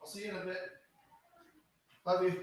I'll see you in a bit. Love you.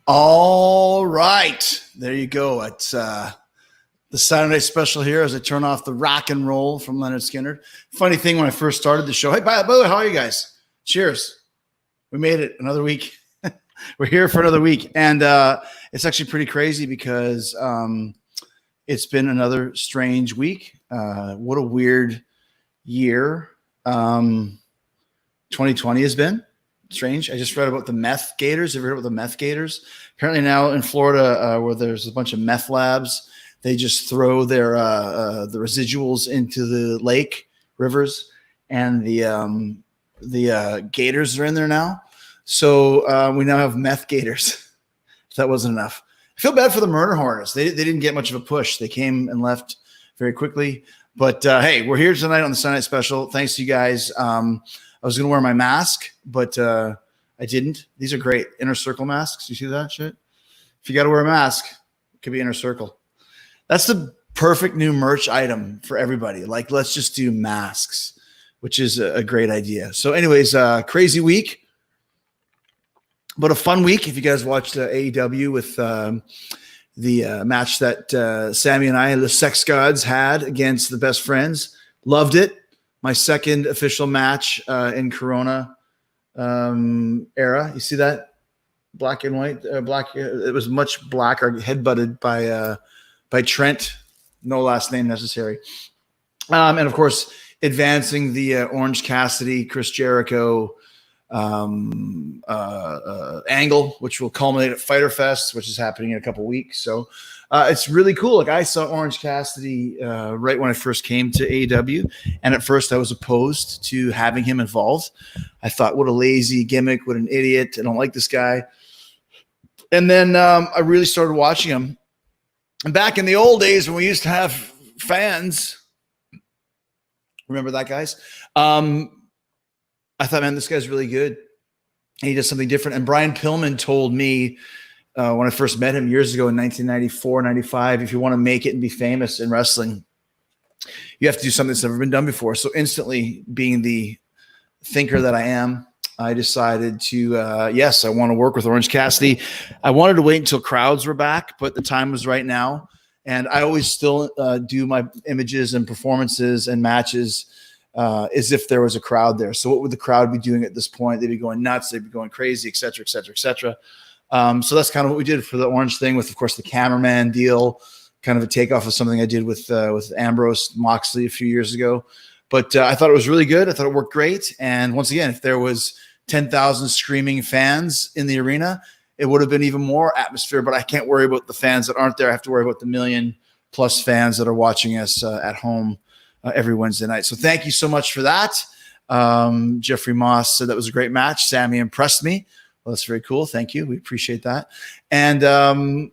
All right. There you go. It's the Saturday special here as I turn off the rock and roll from Leonard Skinner. Funny thing, when I first started the show, hey, by the way, how are you guys? Cheers. We made it another week. We're here for another week. And it's actually pretty crazy because it's been another strange week. What a weird year 2020 has been. Strange. I just read about the meth gators. Have you heard about the meth gators? Apparently now in Florida, where there's a bunch of meth labs, they just throw their the residuals into the lake rivers, and the gators are in there now. So we now have meth gators. If that wasn't enough, I feel bad for the murder hornets. They didn't get much of a push. They came and left very quickly. But hey, we're here tonight on the Sunday Night Special. Thanks to you guys. I was going to wear my mask, but I didn't. These are great inner circle masks. You see that shit? If you got to wear a mask, it could be inner circle. That's the perfect new merch item for everybody. Like, let's just do masks, which is a great idea. So anyways, crazy week, but a fun week. If you guys watched AEW with the match that Sammy and I, the Sex Gods, had against the Best Friends, loved it. My second official match in Corona era. You see that? Black and white. Black. It was much blacker. Headbutted by Trent. No last name necessary. And of course, advancing the Orange Cassidy, Chris Jericho angle, which will culminate at Fyter Fest, which is happening in a couple weeks. So it's really cool. Like, I saw Orange Cassidy right when I first came to AEW, and at first I was opposed to having him involved. I thought, what a lazy gimmick, what an idiot. I don't like this guy. And then I really started watching him. And back in the old days when we used to have fans, remember that, guys? I thought, man, this guy's really good. And he does something different. And Brian Pillman told me when I first met him years ago in 1994, 95, if you want to make it and be famous in wrestling, you have to do something that's never been done before. So instantly, being the thinker that I am, I decided to, yes, I want to work with Orange Cassidy. I wanted to wait until crowds were back, but the time was right now. And I always still do my images and performances and matches as if there was a crowd there. So what would the crowd be doing at this point? They'd be going nuts. They'd be going crazy, et cetera, et cetera, et cetera. So that's kind of what we did for the Orange thing with, of course, the cameraman deal, kind of a takeoff of something I did with Ambrose Moxley a few years ago. But I thought it was really good. I thought it worked great. And once again, if there was 10,000 screaming fans in the arena, it would have been even more atmosphere. But I can't worry about the fans that aren't there. I have to worry about the 1 million+ fans that are watching us at home every Wednesday night. So thank you so much for that. Jeffrey Moss said that was a great match. Sammy impressed me. Well, that's very cool. Thank you. We appreciate that. And and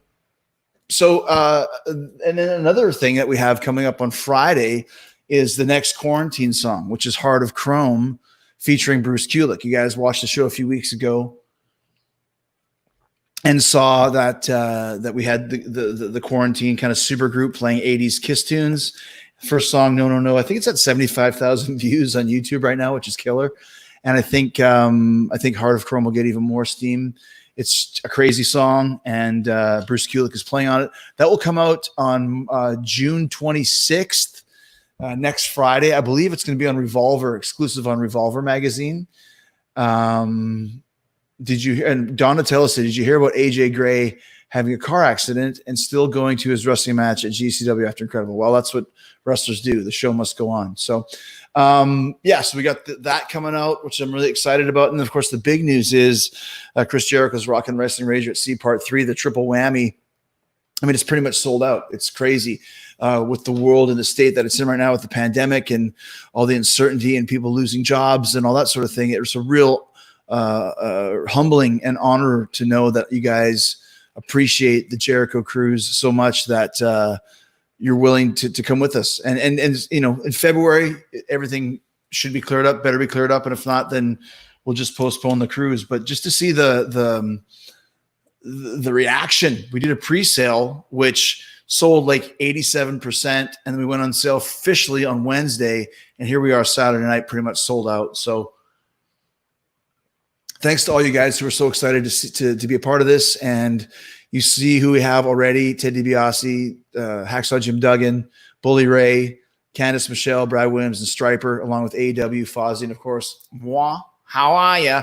then another thing that we have coming up on Friday is the next quarantine song, which is Heart of Chrome, featuring Bruce Kulick. You guys watched the show a few weeks ago and saw that that we had the quarantine kind of super group playing 80s Kiss tunes. First song, No, No, No. I think it's at 75,000 views on YouTube right now, which is killer. And I think Heart of Chrome will get even more steam. It's a crazy song, and Bruce Kulick is playing on it. That will come out on June 26th, next Friday. I believe it's going to be on Revolver, exclusive on Revolver magazine. Did you? And Donatello said, did you hear about AJ Gray having a car accident and still going to his wrestling match at GCW after Incredible? Well, that's what wrestlers do. The show must go on. So, so we got that coming out, which I'm really excited about. And of course, the big news is Chris Jericho's Rockin' Wrestling Rager at C Part 3, the triple whammy. I mean, it's pretty much sold out. It's crazy with the world and the state that it's in right now with the pandemic and all the uncertainty and people losing jobs and all that sort of thing. It was a real humbling and honor to know that you guys appreciate the Jericho cruise so much that you're willing to come with us. And you know, in February, everything should be cleared up, better be cleared up. And if not, then we'll just postpone the cruise. But just to see the reaction, we did a pre-sale, which sold like 87%. And then we went on sale officially on Wednesday. And here we are Saturday night, pretty much sold out. So thanks to all you guys who are so excited to be a part of this. And you see who we have already: Ted DiBiase, Hacksaw Jim Duggan, Bully Ray, Candice Michelle, Brad Williams, and Striper, along with AEW, Fozzy, and of course, moi. How are ya?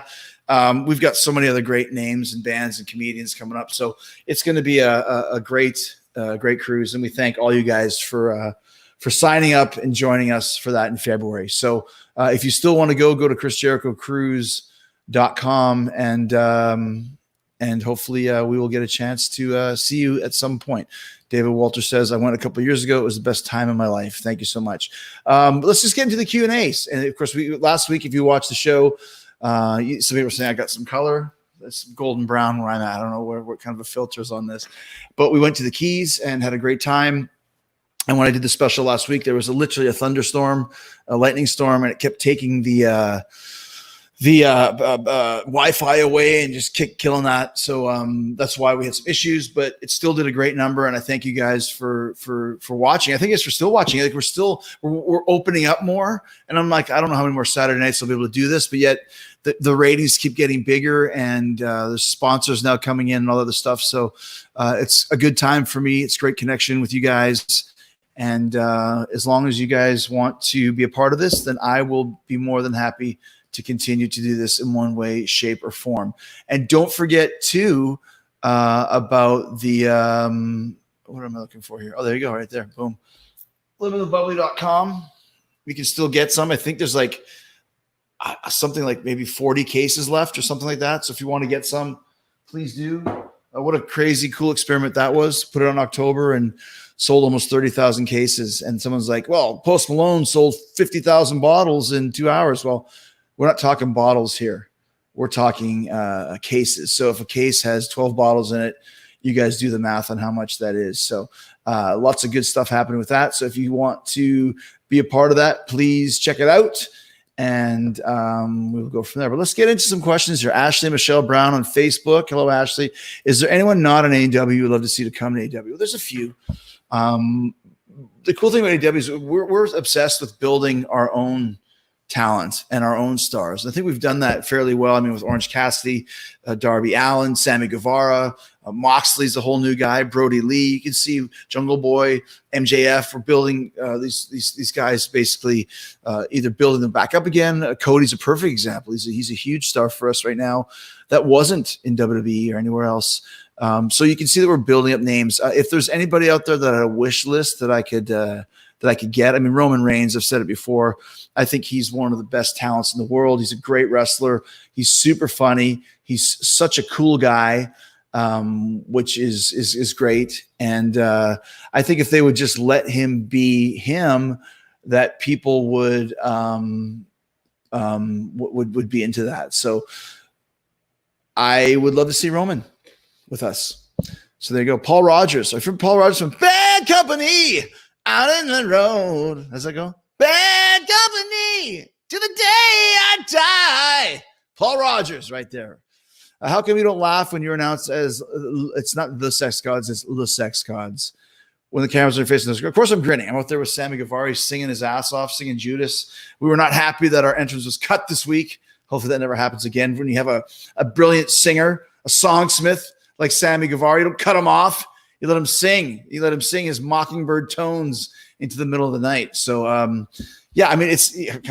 We've got so many other great names and bands and comedians coming up. So it's going to be a great cruise. And we thank all you guys for signing up and joining us for that in February. So if you still want to go to chrisjerichocruise.com and hopefully we will get a chance to see you at some point. David Walter says, I went a couple of years ago. It was the best time of my life. Thank you so much. Let's just get into the Q&As. And of course, last week, if you watched the show, some people were saying I got some color. That's golden brown where I'm at. I don't know what kind of a filter is on this. But we went to the Keys and had a great time. And when I did the special last week, there was literally a thunderstorm, a lightning storm, and it kept taking the Wi-Fi away and just killing that. So that's why we had some issues, but it still did a great number. And I thank you guys for watching. I think it's for still watching. I think we're opening up more. And I'm like, I don't know how many more Saturday nights I'll be able to do this, but yet the ratings keep getting bigger, and there's sponsors now coming in and all other stuff. So it's a good time for me. It's great connection with you guys. And as long as you guys want to be a part of this, then I will be more than happy to continue to do this in one way, shape, or form. And don't forget too about the what am I looking for here? Oh, there you go, right there. Boom. livingthebubbly.com. We can still get some. I think there's like something like maybe 40 cases left or something like that. So if you want to get some, please do. What a crazy cool experiment that was. Put it on October and sold almost 30,000 cases. And someone's like, well, Post Malone sold 50,000 bottles in 2 hours. Well, we're not talking bottles here. We're talking cases. So if a case has 12 bottles in it, you guys do the math on how much that is. So lots of good stuff happening with that. So if you want to be a part of that, please check it out. And we'll go from there. But let's get into some questions here. Ashley Michelle Brown on Facebook. Hello, Ashley. Is there anyone not an AEW you'd love to see to come to AEW? Well, there's a few. The cool thing about AEW is we're obsessed with building our own talent and our own stars. I think we've done that fairly well. I mean, with Orange Cassidy, Darby Allin, Sammy Guevara, Moxley's a whole new guy, Brody Lee. You can see Jungle Boy, MJF. We're building these guys basically either building them back up again. Cody's a perfect example. He's a huge star for us right now that wasn't in WWE or anywhere else. So you can see that we're building up names. If there's anybody out there that had a wish list that I could get, I mean, Roman Reigns, I've said it before. I think he's one of the best talents in the world. He's a great wrestler. He's super funny. He's such a cool guy, which is great. And I think if they would just let him be him, that people would be into that. So I would love to see Roman with us. So there you go. Paul Rogers. I from Paul Rogers from Bad Company. Out in the road. How's that go? Bad company to the day I die. Paul Rogers right there. How come you don't laugh when you're announced as it's not the Sex Gods, it's the Sex Gods? When the cameras are facing us. Of course, I'm grinning. I'm out there with Sammy Guevara singing his ass off, singing Judas. We were not happy that our entrance was cut this week. Hopefully that never happens again. When you have a brilliant singer, a songsmith like Sammy Guevara, you don't cut him off. You let him sing. You let him sing his mockingbird tones into the middle of the night. So, yeah, I mean,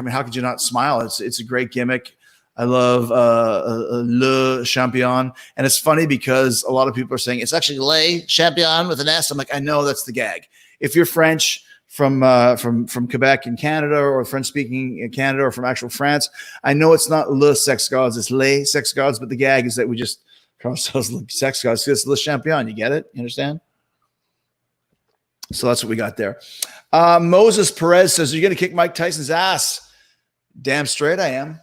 how could you not smile? It's a great gimmick. I love Le Champion. And it's funny because a lot of people are saying it's actually Le Champion with an S. I'm like, I know that's the gag. If you're French from Quebec in Canada, or French speaking in Canada, or from actual France, I know it's not Le Sex Gods, it's Les Sex Gods, but the gag is that we just call ourselves Sex Gods. It's Le Champion. You get it? You understand? So that's what we got there. Moses Perez says, are you going to kick Mike Tyson's ass? Damn straight I am.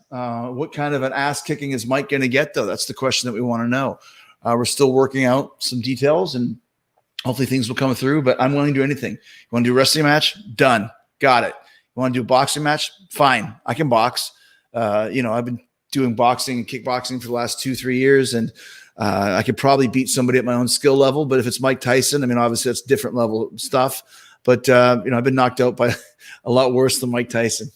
What kind of an ass kicking is Mike going to get, though? That's the question that we want to know. We're still working out some details, and hopefully things will come through, but I'm willing to do anything. You want to do a wrestling match? Done. Got it. You want to do a boxing match? Fine. I can box. I've been doing boxing and kickboxing for the last 2-3 years, and I could probably beat somebody at my own skill level. But if it's Mike Tyson, I mean, obviously that's different level stuff. But, I've been knocked out by a lot worse than Mike Tyson.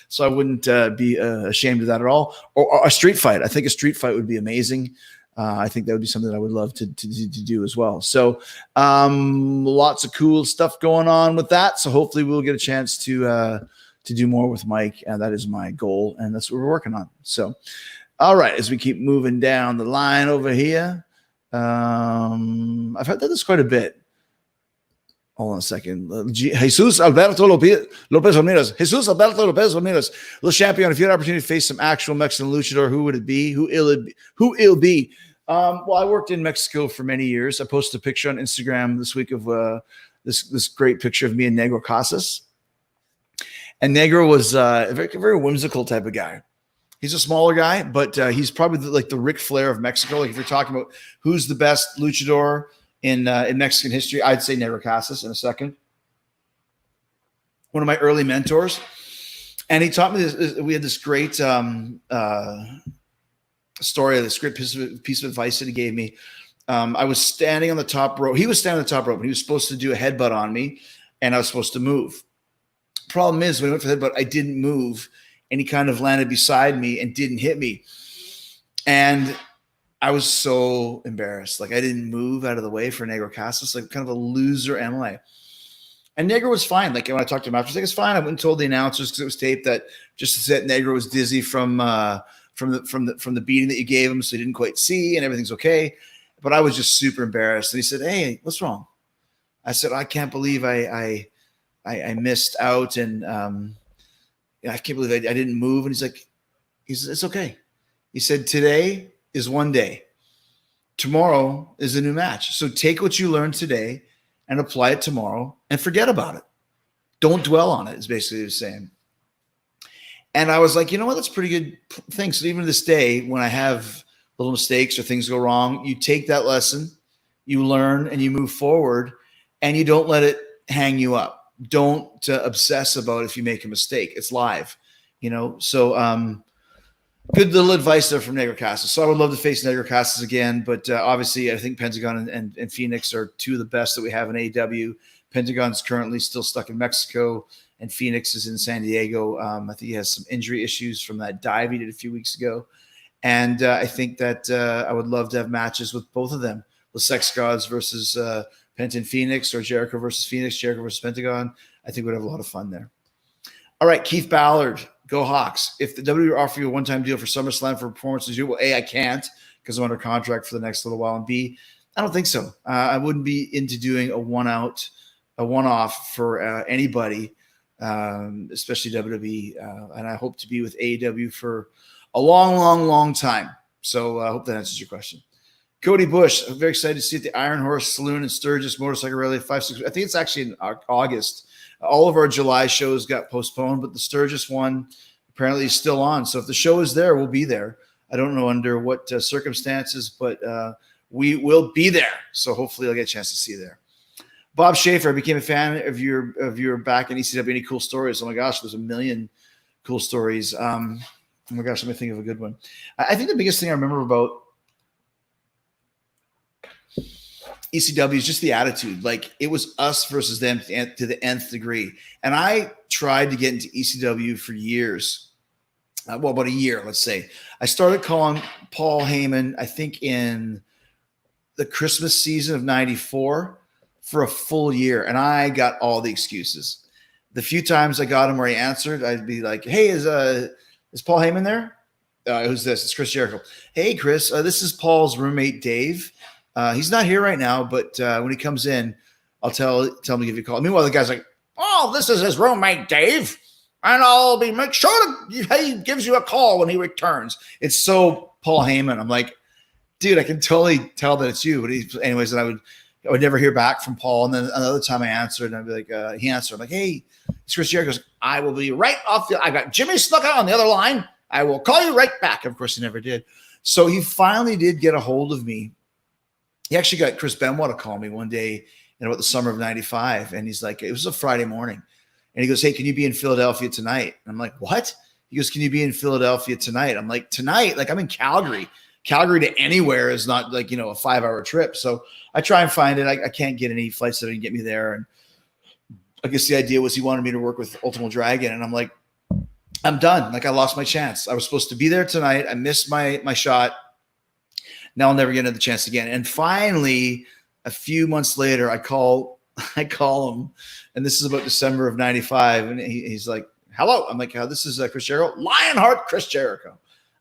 So I wouldn't be ashamed of that at all. Or a street fight. I think a street fight would be amazing. I think that would be something that I would love to do as well. So lots of cool stuff going on with that. So hopefully we'll get a chance to do more with Mike. And that is my goal. And that's what we're working on. So, all right, as we keep moving down the line over here, I've had this quite a bit. Hold on a second. Jesus Alberto Lopez Ramirez. Jesus Alberto Lopez Ramirez. Le Champion, if you had an opportunity to face some actual Mexican luchador, who would it be? Who it'll be? Well, I worked in Mexico for many years. I posted a picture on Instagram this week of this great picture of me and Negro Casas. And Negro was a very whimsical type of guy. He's a smaller guy, but he's probably like the Ric Flair of Mexico. Like if you're talking about who's the best luchador in Mexican history, I'd say Negro Casas in a second. One of my early mentors. And he taught me this. We had this great story, this great piece of advice that he gave me. I was standing on the top rope. He was standing on the top rope, and he was supposed to do a headbutt on me, and I was supposed to move. Problem is, when I went for the headbutt, I didn't move, and he kind of landed beside me and didn't hit me. And I was so embarrassed. Like I didn't move out of the way for Negro Casas, like kind of a loser am I. And Negro was fine. Like when I talked to him after, I was like, it's fine. I went and told the announcers because it was taped that just that Negro was dizzy from the beating that you gave him, so he didn't quite see, and everything's okay. But I was just super embarrassed. And he said, "Hey, what's wrong?" I said, "I can't believe I missed out, and I can't believe I didn't move." And he's like, "It's okay." He said, "Today is one day. Tomorrow is a new match. So take what you learned today and apply it tomorrow and forget about it. Don't dwell on it," is basically what he was saying. And I was like, you know what? That's a pretty good thing. So even to this day, when I have little mistakes or things go wrong, you take that lesson, you learn, and you move forward, and you don't let it hang you up. Don't obsess about if you make a mistake. It's live, So good little advice there from Negro Casas. So I would love to face Negro Casas again, but obviously I think Pentagon and Phoenix are two of the best that we have in AEW. Pentagon's currently still stuck in Mexico, and Phoenix is in San Diego. I think he has some injury issues from that dive he did a few weeks ago. And I think that I would love to have matches with both of them. The Sex Gods versus Penta and Phoenix, or Jericho versus Phoenix, Jericho versus Pentagon. I think we'd have a lot of fun there. All right, Keith Ballard, go Hawks. If the WWE offer you a one-time deal for SummerSlam for performances, well, A, I can't because I'm under contract for the next little while, and B, I don't think so. I wouldn't be into doing a one-off for anybody, especially WWE, and I hope to be with AEW for a long, long, long time. So I hope that answers your question. Cody Bush, I'm very excited to see at the Iron Horse Saloon in Sturgis Motorcycle Rally 5-6. I think it's actually in August. All of our July shows got postponed, but the Sturgis one apparently is still on. So if the show is there, we'll be there. I don't know under what circumstances, but we will be there. So hopefully I'll get a chance to see you there. Bob Schaefer, I became a fan of your back in ECW. Any cool stories? Oh my gosh, there's a million cool stories. Oh my gosh, let me think of a good one. I think the biggest thing I remember about ECW is just the attitude. Like it was us versus them to the nth degree. And I tried to get into ECW for years. About a year, let's say. I started calling Paul Heyman, I think in the Christmas season of 94 for a full year. And I got all the excuses. The few times I got him where he answered, I'd be like, "Hey, is Paul Heyman there? Who's this?" "It's Chris Jericho." "Hey, Chris, this is Paul's roommate, Dave. He's not here right now, but when he comes in, I'll tell him to give you a call." Meanwhile, the guy's like, "Oh, this is his roommate, Dave, and I'll make sure he gives you a call when he returns." It's so Paul Heyman. I'm like, dude, I can totally tell that it's you. But anyways, and I would never hear back from Paul. And then another time I answered, and I'd be like, he answered. I'm like, "Hey, it's Chris Jericho." He goes, "I will be right off I got Jimmy Snuka on the other line. I will call you right back." Of course, he never did. So he finally did get a hold of me. He actually got Chris Benoit to call me one day in about the summer of 95. And he's like, it was a Friday morning. And he goes, "Hey, can you be in Philadelphia tonight?" And I'm like, "What?" He goes, "Can you be in Philadelphia tonight?" I'm like, "Tonight?" Like I'm in Calgary. Calgary to anywhere is not like, a 5-hour trip. So I try and find it. I can't get any flights that can get me there. And I guess the idea was he wanted me to work with Ultimo Dragon. And I'm like, I'm done. Like I lost my chance. I was supposed to be there tonight. I missed my shot. Now I'll never get another chance again. And finally, a few months later, I call him, and this is about December of '95, and he's like, "Hello." I'm like, "Oh, this is Chris Jericho, Lionheart Chris Jericho.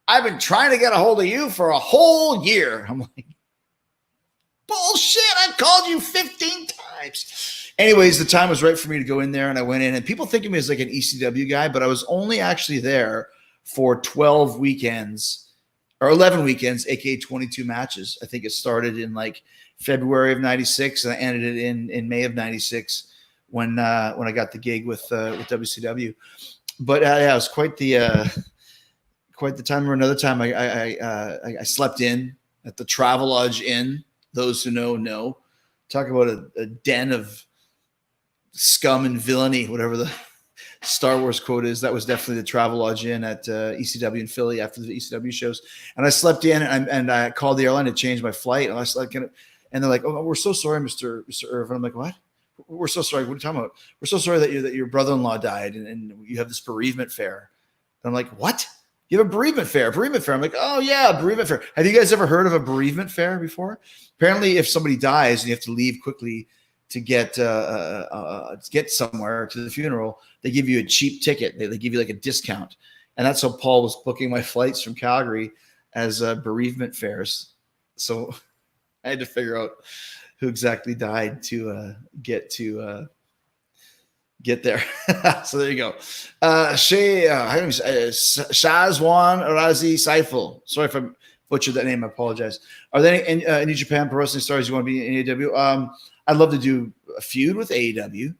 I've been trying to get a hold of you for a whole year." I'm like, "Bullshit! I've called you 15 times." Anyways, the time was right for me to go in there, and I went in. And people think of me as like an ECW guy, but I was only actually there for 12 weekends. Or 11 weekends, aka 22 matches. I think it started in like February of '96, and I ended it in May of '96 when I got the gig with WCW. But yeah, it was quite the time. Or another time, I slept in at the Travelodge Inn. Those who know. Talk about a den of scum and villainy, whatever the Star Wars quote is. That was definitely the Travelodge Inn at ECW in Philly after the ECW shows. And I slept in, and I called the airline to change my flight. And I was like, and they're like, "Oh, we're so sorry, Mr. Irvin." I'm like, "What? We're so sorry. What are you talking about? We're so sorry that your brother-in-law died, and you have this bereavement fare." And I'm like, "What? You have a bereavement fare? Bereavement fare?" I'm like, "Oh yeah, bereavement fare. Have you guys ever heard of a bereavement fare before? Apparently, if somebody dies and you have to leave quickly to get somewhere to the funeral, they give you a cheap ticket. They give you like a discount." And that's how Paul was booking my flights from Calgary as bereavement fares. So I had to figure out who exactly died to get there. So there you go. Shazwan Razi Saiful. Sorry if I butchered that name. I apologize. Are there any New Japan Pro Wrestling stars you want to be in AEW? I'd love to do a feud with AEW,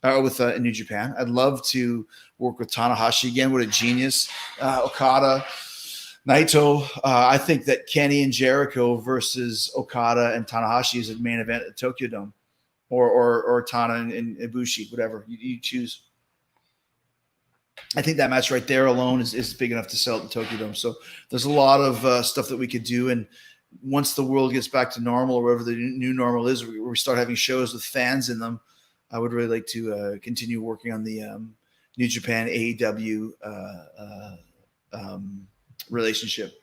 with New Japan. I'd love to work with Tanahashi again. What a genius. Okada, Naito. I think that Kenny and Jericho versus Okada and Tanahashi is a main event at Tokyo Dome, or Tana and Ibushi, whatever you choose. I think that match right there alone is big enough to sell at the Tokyo Dome. So there's a lot of stuff that we could do. And once the world gets back to normal, or wherever the new normal is, where we start having shows with fans in them, I would really like to continue working on the New Japan AEW relationship.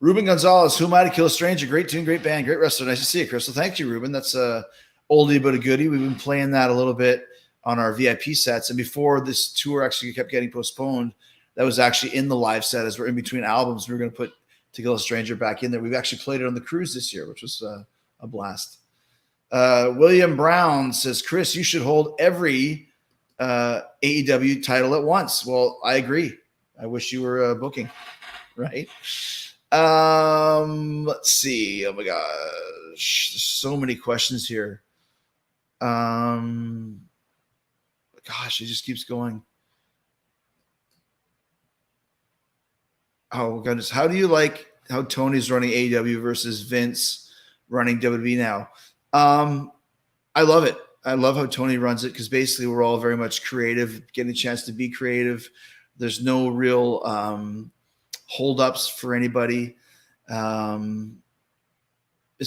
Ruben Gonzalez, Who Am I to Kill a Stranger? Great tune, great band, great wrestler. Nice to see you, Crystal. Thank you, Ruben. That's a oldie but a goodie. We've been playing that a little bit on our VIP sets. And before this tour actually kept getting postponed, that was actually in the live set as we're in between albums. We were going to put To Kill a Stranger back in there. We've actually played it on the cruise this year, which was a blast. William Brown says, "Chris, you should hold every AEW title at once." Well, I agree. I wish you were booking, right? Let's see. Oh my gosh, there's so many questions here. Gosh, it just keeps going. Oh goodness, how do you like how Tony's running AEW versus Vince running WWE now? I love it. I love how Tony runs it, because basically we're all very much creative, getting a chance to be creative. There's no real holdups for anybody. As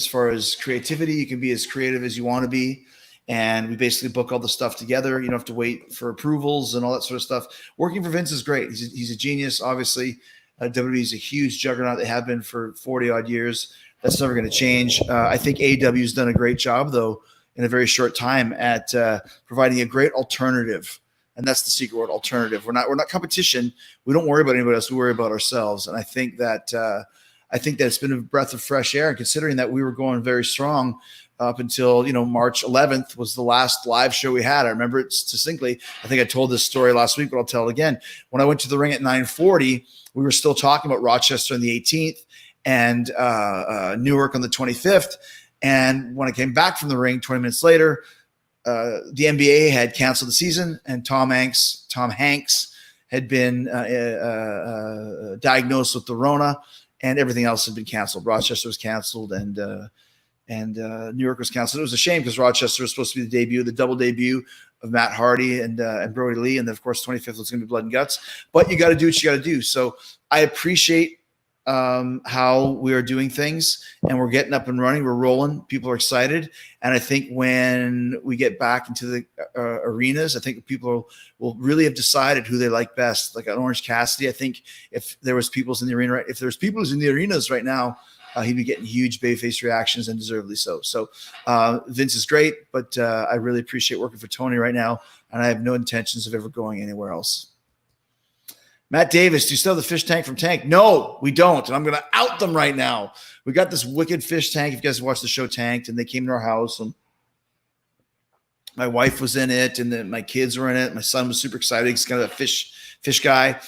far as creativity, you can be as creative as you want to be. And we basically book all the stuff together. You don't have to wait for approvals and all that sort of stuff. Working for Vince is great. He's a genius, obviously. WWE is a huge juggernaut. They have been for 40 odd years. That's never going to change. I think AEW has done a great job, though, in a very short time at providing a great alternative. And that's the secret word, alternative. We're not competition. We don't worry about anybody else. We worry about ourselves. And I think that it's been a breath of fresh air. And considering that we were going very strong up until March 11th was the last live show we had. I remember it succinctly. I think I told this story last week, but I'll tell it again. When I went to the ring at 9:40, we were still talking about Rochester on the 18th and Newark on the 25th. And when I came back from the ring 20 minutes later, the NBA had canceled the season, and Tom Hanks had been diagnosed with the Rona, and everything else had been canceled. Rochester was canceled, and Newark was canceled. It was a shame, because Rochester was supposed to be the double debut of Matt Hardy and Brody Lee, and then of course 25th was going to be Blood and Guts. But you got to do what you got to do. So I appreciate how we are doing things, and we're getting up and running. We're rolling. People are excited. And I think when we get back into the arenas, I think people will really have decided who they like best. Like at Orange Cassidy, I think if there was people's in the arena, if there's people's in the arenas right now, he'd be getting huge babyface reactions, and deservedly so. So Vince is great, but I really appreciate working for Tony right now, and I have no intentions of ever going anywhere else. Matt Davis, do you still have the fish tank from Tank? No, we don't. And I'm going to out them right now. We got this wicked fish tank. If you guys watched the show Tanked, and they came to our house, and my wife was in it, and then my kids were in it. My son was super excited. He's kind of a fish guy.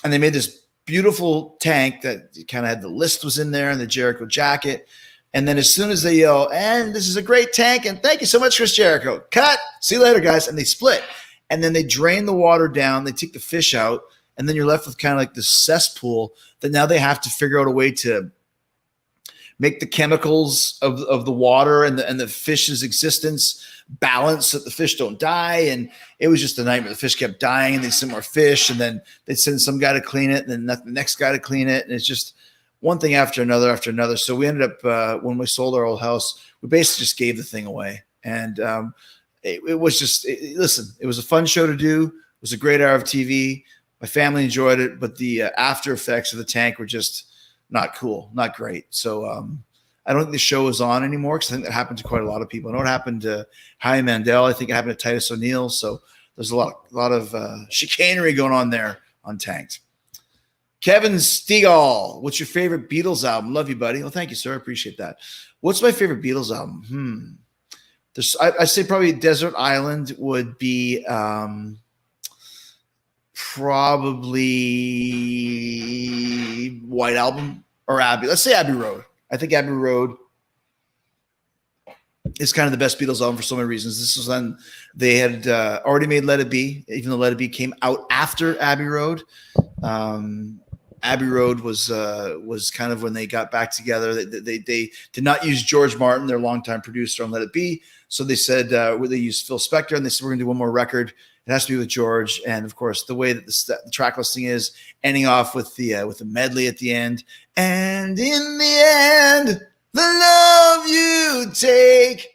And they made this beautiful tank that kind of had the list was in there and the Jericho jacket. And then as soon as they yell, and this is a great tank, and thank you so much, Chris Jericho. Cut. See you later, guys. And they split. And then they drain the water down. They take the fish out. And then you're left with kind of like this cesspool that now they have to figure out a way to make the chemicals of the water and the fish's existence balance so that the fish don't die. And it was just a nightmare. The fish kept dying, and they'd send more fish, and then they'd send some guy to clean it, and then the next guy to clean it. And it's just one thing after another after another. So we ended up, when we sold our old house, we basically just gave the thing away. And it was just, listen, it was a fun show to do. It was a great hour of TV. My family enjoyed it, but the after effects of the tank were just not cool, not great. So I don't think the show is on anymore, because I think that happened to quite a lot of people. I know it happened to Howie Mandel. I think it happened to Titus O'Neil. So there's a lot of chicanery going on there on Tanked. Kevin Stegall, what's your favorite Beatles album? Love you, buddy. Well, thank you, sir. I appreciate that. What's my favorite Beatles album? I say probably Desert Island would be probably White Album or Abbey. Let's say Abbey Road. I think Abbey Road is kind of the best Beatles album for so many reasons. This was when they had already made Let It Be, even though Let It Be came out after Abbey Road. Abbey Road was kind of when they got back together. They did not use George Martin, their longtime producer, on Let It Be. So they said they used Phil Spector, and they said, we're going to do one more record. It has to be with George. And of course, the way that the track listing is, ending off with the medley at the end. And in the end, the love you take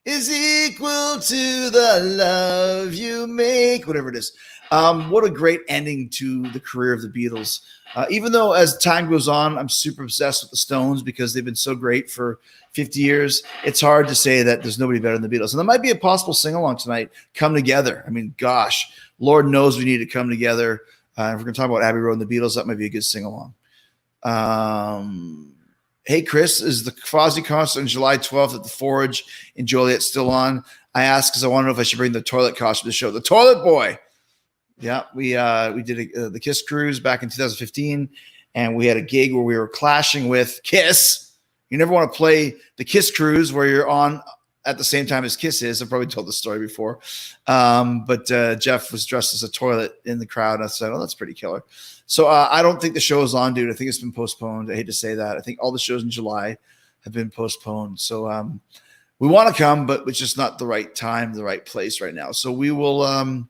is equal to the love you make, whatever it is. What a great ending to the career of the Beatles. Even though as time goes on, I'm super obsessed with the Stones because they've been so great for 50 years. It's hard to say that there's nobody better than the Beatles. And there might be a possible sing-along tonight, Come Together. I mean, gosh, Lord knows we need to come together. If we're going to talk about Abbey Road and the Beatles, that might be a good sing-along. Hey, Chris, is the Fozzy concert on July 12th at the Forge in Joliet still on? I asked because I want to know if I should bring the toilet costume to the show. The Toilet Boy. Yeah, we did the Kiss cruise back in 2015, and we had a gig where we were clashing with Kiss. You never want to play the Kiss cruise where you're on at the same time as Kiss is. I've probably told this story before. But Jeff was dressed as a toilet in the crowd, and I said, oh, that's pretty killer. So I don't think the show is on, dude. I think it's been postponed. I hate to say that. I think all the shows in July have been postponed. So we want to come, but it's just not the right time, the right place right now. So we'll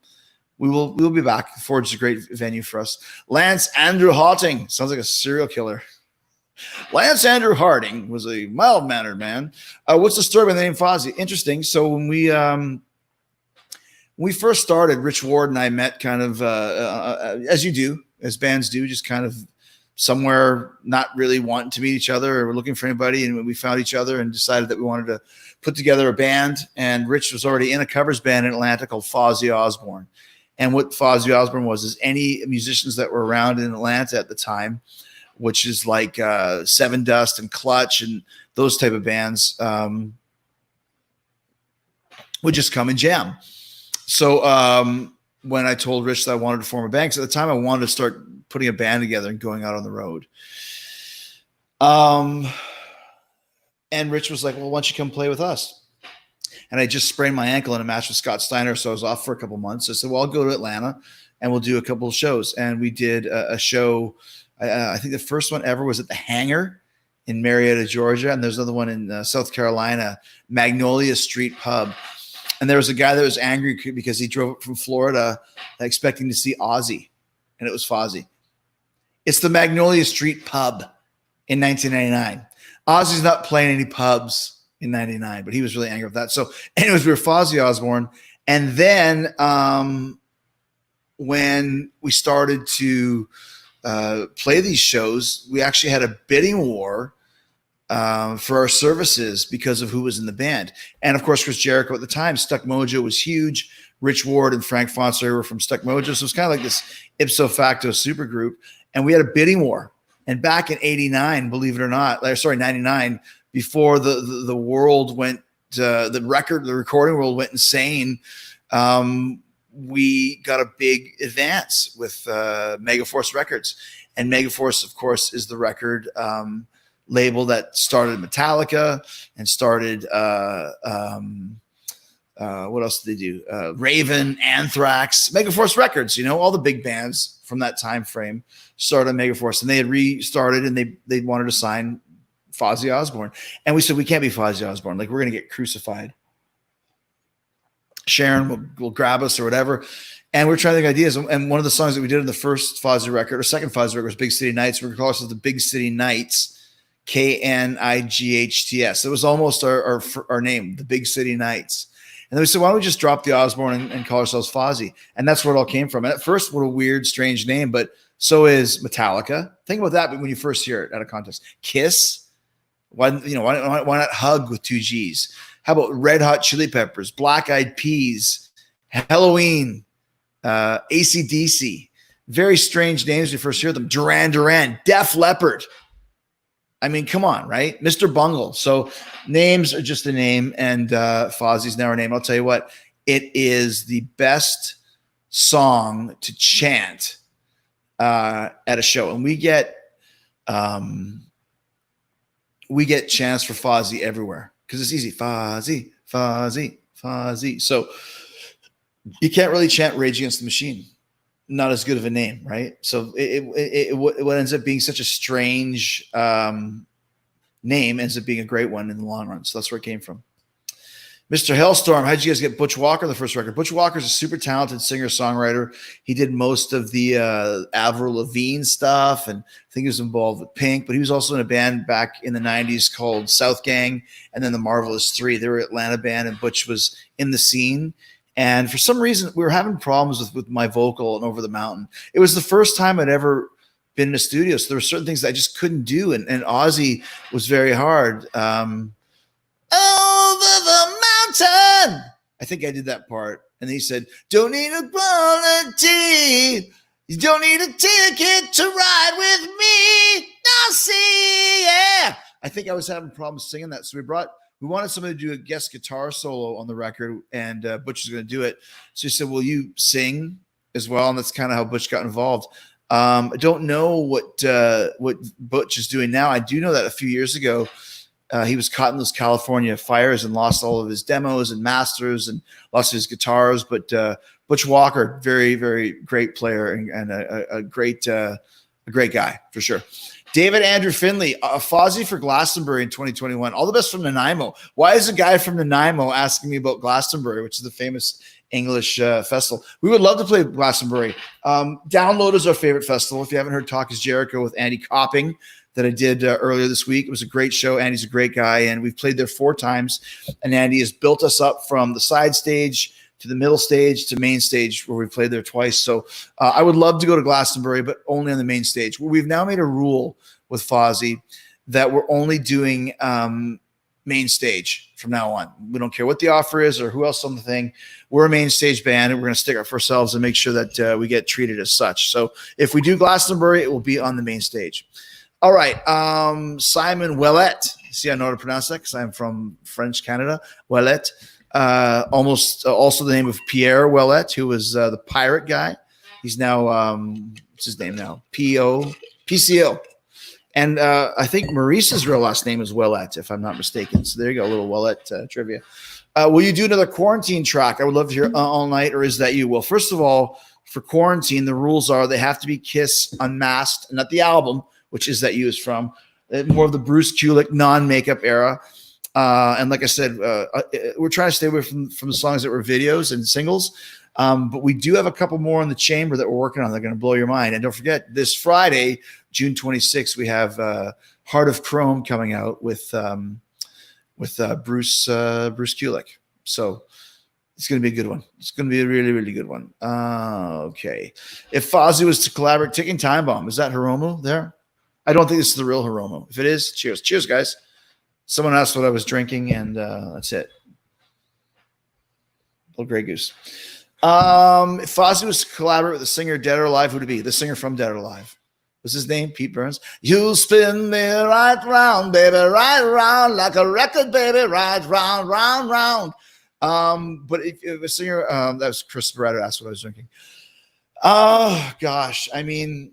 be back. Forge is a great venue for us. Lance Andrew Harding sounds like a serial killer. Lance Andrew Harding was a mild-mannered man. What's the story behind the name Fozzy? Interesting. So when we first started, Rich Ward and I met kind of as you do, as bands do, just kind of somewhere not really wanting to meet each other or looking for anybody, and we found each other and decided that we wanted to put together a band. And Rich was already in a covers band in Atlanta called Fozzy Osbourne. And what Fozzy Osbourne was is any musicians that were around in Atlanta at the time, which is like Seven Dust and Clutch and those type of bands, would just come and jam. So when I told Rich that I wanted to form a band, because at the time I wanted to start putting a band together and going out on the road. And Rich was like, well, why don't you come play with us? And I just sprained my ankle in a match with Scott Steiner, so I was off for a couple months. I said, well, I'll go to Atlanta and we'll do a couple of shows. And we did a show. I think the first one ever was at the Hangar in Marietta, Georgia. And there's another one in South Carolina, Magnolia Street Pub. And there was a guy that was angry because he drove up from Florida expecting to see Ozzy, and it was Fozzy. It's the Magnolia Street Pub in 1999. Ozzy's not playing any pubs in 99, but he was really angry with that. So anyways, we were Fozzy Osbourne. And then when we started to play these shows, we actually had a bidding war for our services because of who was in the band. And of course, Chris Jericho at the time, Stuck Mojo was huge. Rich Ward and Frank Fonser were from Stuck Mojo. So it was kind of like this ipso facto supergroup. And we had a bidding war. And back in 89, believe it or not, 99, before the world went, the recording world went insane, we got a big advance with Megaforce Records. And Megaforce, of course, is the record label that started Metallica and started what else did they do? Raven, Anthrax, Megaforce Records. All the big bands from that time frame started on Megaforce, and they had restarted, and they wanted to sign Fozzy Osbourne, and we said we can't be Fozzy Osbourne. Like, we're going to get crucified. Sharon will grab us or whatever. And we're trying to think ideas. And one of the songs that we did in the first Fozzy record or second Fozzy record was Big City Nights. We're going to call ourselves the Big City Knights. Knights. It was almost our name, the Big City Knights. And then we said, why don't we just drop the Osbourne and call ourselves Fozzy? And that's where it all came from. And at first, what a weird, strange name, but so is Metallica. Think about that when you first hear it out of context. Kiss. Why not Hug with 2 G's? How about Red Hot Chili Peppers, Black Eyed Peas, Halloween, AC/DC? Very strange names when you first hear them. Duran Duran, Def Leppard. I mean, come on, right? Mr. Bungle. So names are just a name, and Fozzy's now our name. I'll tell you what, it is the best song to chant at a show. And we get chants for Fozzy everywhere because it's easy. Fozzy, Fozzy, Fozzy. So you can't really chant Rage Against the Machine. Not as good of a name, right? So what ends up being such a strange name ends up being a great one in the long run. So that's where it came from. Mr. Hellstorm, how'd you guys get Butch Walker the first record? Butch Walker's a super talented singer-songwriter. He did most of the Avril Lavigne stuff, and I think he was involved with Pink, but he was also in a band back in the 90s called South Gang, and then the Marvelous Three. They were an Atlanta band, and Butch was in the scene. And for some reason, we were having problems with my vocal and Over the Mountain. It was the first time I'd ever been in a studio, so there were certain things that I just couldn't do, and Ozzy was very hard. Over the mountain. I think I did that part. And he said, don't need a quality. You don't need a ticket to ride with me. Now see, yeah. I think I was having problems singing that. So we wanted somebody to do a guest guitar solo on the record, and Butch was going to do it. So he said, will you sing as well? And that's kind of how Butch got involved. I don't know what Butch is doing now. I do know that a few years ago, he was caught in those California fires and lost all of his demos and masters and lost his guitars. But Butch Walker, very, very great player and a great guy for sure. David Andrew Finley, Fozzy for Glastonbury in 2021. All the best from Nanaimo. Why is a guy from Nanaimo asking me about Glastonbury, which is the famous English festival? We would love to play Glastonbury. Download is our favorite festival. If you haven't heard Talk is Jericho with Andy Copping that I did earlier this week, it was a great show. Andy's a great guy, and we've played there 4 times. And Andy has built us up from the side stage to the middle stage to main stage, where we played there twice. So I would love to go to Glastonbury, but only on the main stage. We've now made a rule with Fozzy that we're only doing main stage from now on. We don't care what the offer is or who else on the thing. We're a main stage band, and we're going to stick up for ourselves and make sure that we get treated as such. So if we do Glastonbury, it will be on the main stage. All right. Simon Ouellet. See, I know how to pronounce that because I'm from French Canada. Ouellet. Also the name of Pierre Ouellet, who was the pirate guy. He's now, what's his name now? PCO. And I think Maurice's real last name is Ouellet, if I'm not mistaken. So there you go, a little Ouellet trivia. Will you do another quarantine track? I would love to hear All Night, or is that you? Well, first of all, for quarantine, the rules are they have to be Kiss Unmasked, not the album, which Is That You is from. More of the Bruce Kulick non-makeup era. And like I said, we're trying to stay away from the songs that were videos and singles. But we do have a couple more in the chamber that we're working on. They're going to blow your mind. And don't forget, this Friday, June 26th, we have Heart of Chrome coming out with Bruce Kulick. So it's going to be a good one. It's going to be a really, really good one. Okay. If Fozzy was to collaborate, Ticking Time Bomb, is that Hiromu there? I don't think this is the real Hiromu. If it is, cheers. Cheers, guys. Someone asked what I was drinking, and that's it. Little Grey Goose. If Fozzy was to collaborate with a singer, dead or alive, who would it be? The singer from Dead or Alive. What's his name? Pete Burns. You spin me right round, baby, right round, like a record, baby, right round, round, round. But if a singer, that was Chris Beretta asked what I was drinking. Oh gosh, I mean,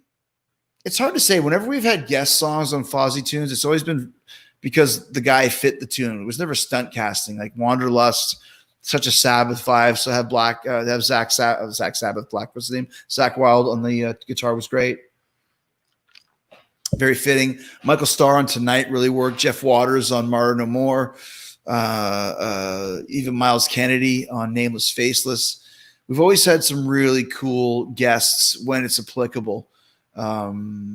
it's hard to say. Whenever we've had guest songs on Fozzy tunes, it's always been because the guy fit the tune. It was never stunt casting, like Wanderlust, such a Sabbath vibe. So have Zach Sabbath, Black, what's his name? Zach Wilde on the guitar was great. Very fitting. Michael Starr on Tonight really worked. Jeff Waters on Martyr No More. Even Miles Kennedy on Nameless Faceless. We've always had some really cool guests when it's applicable. Hyro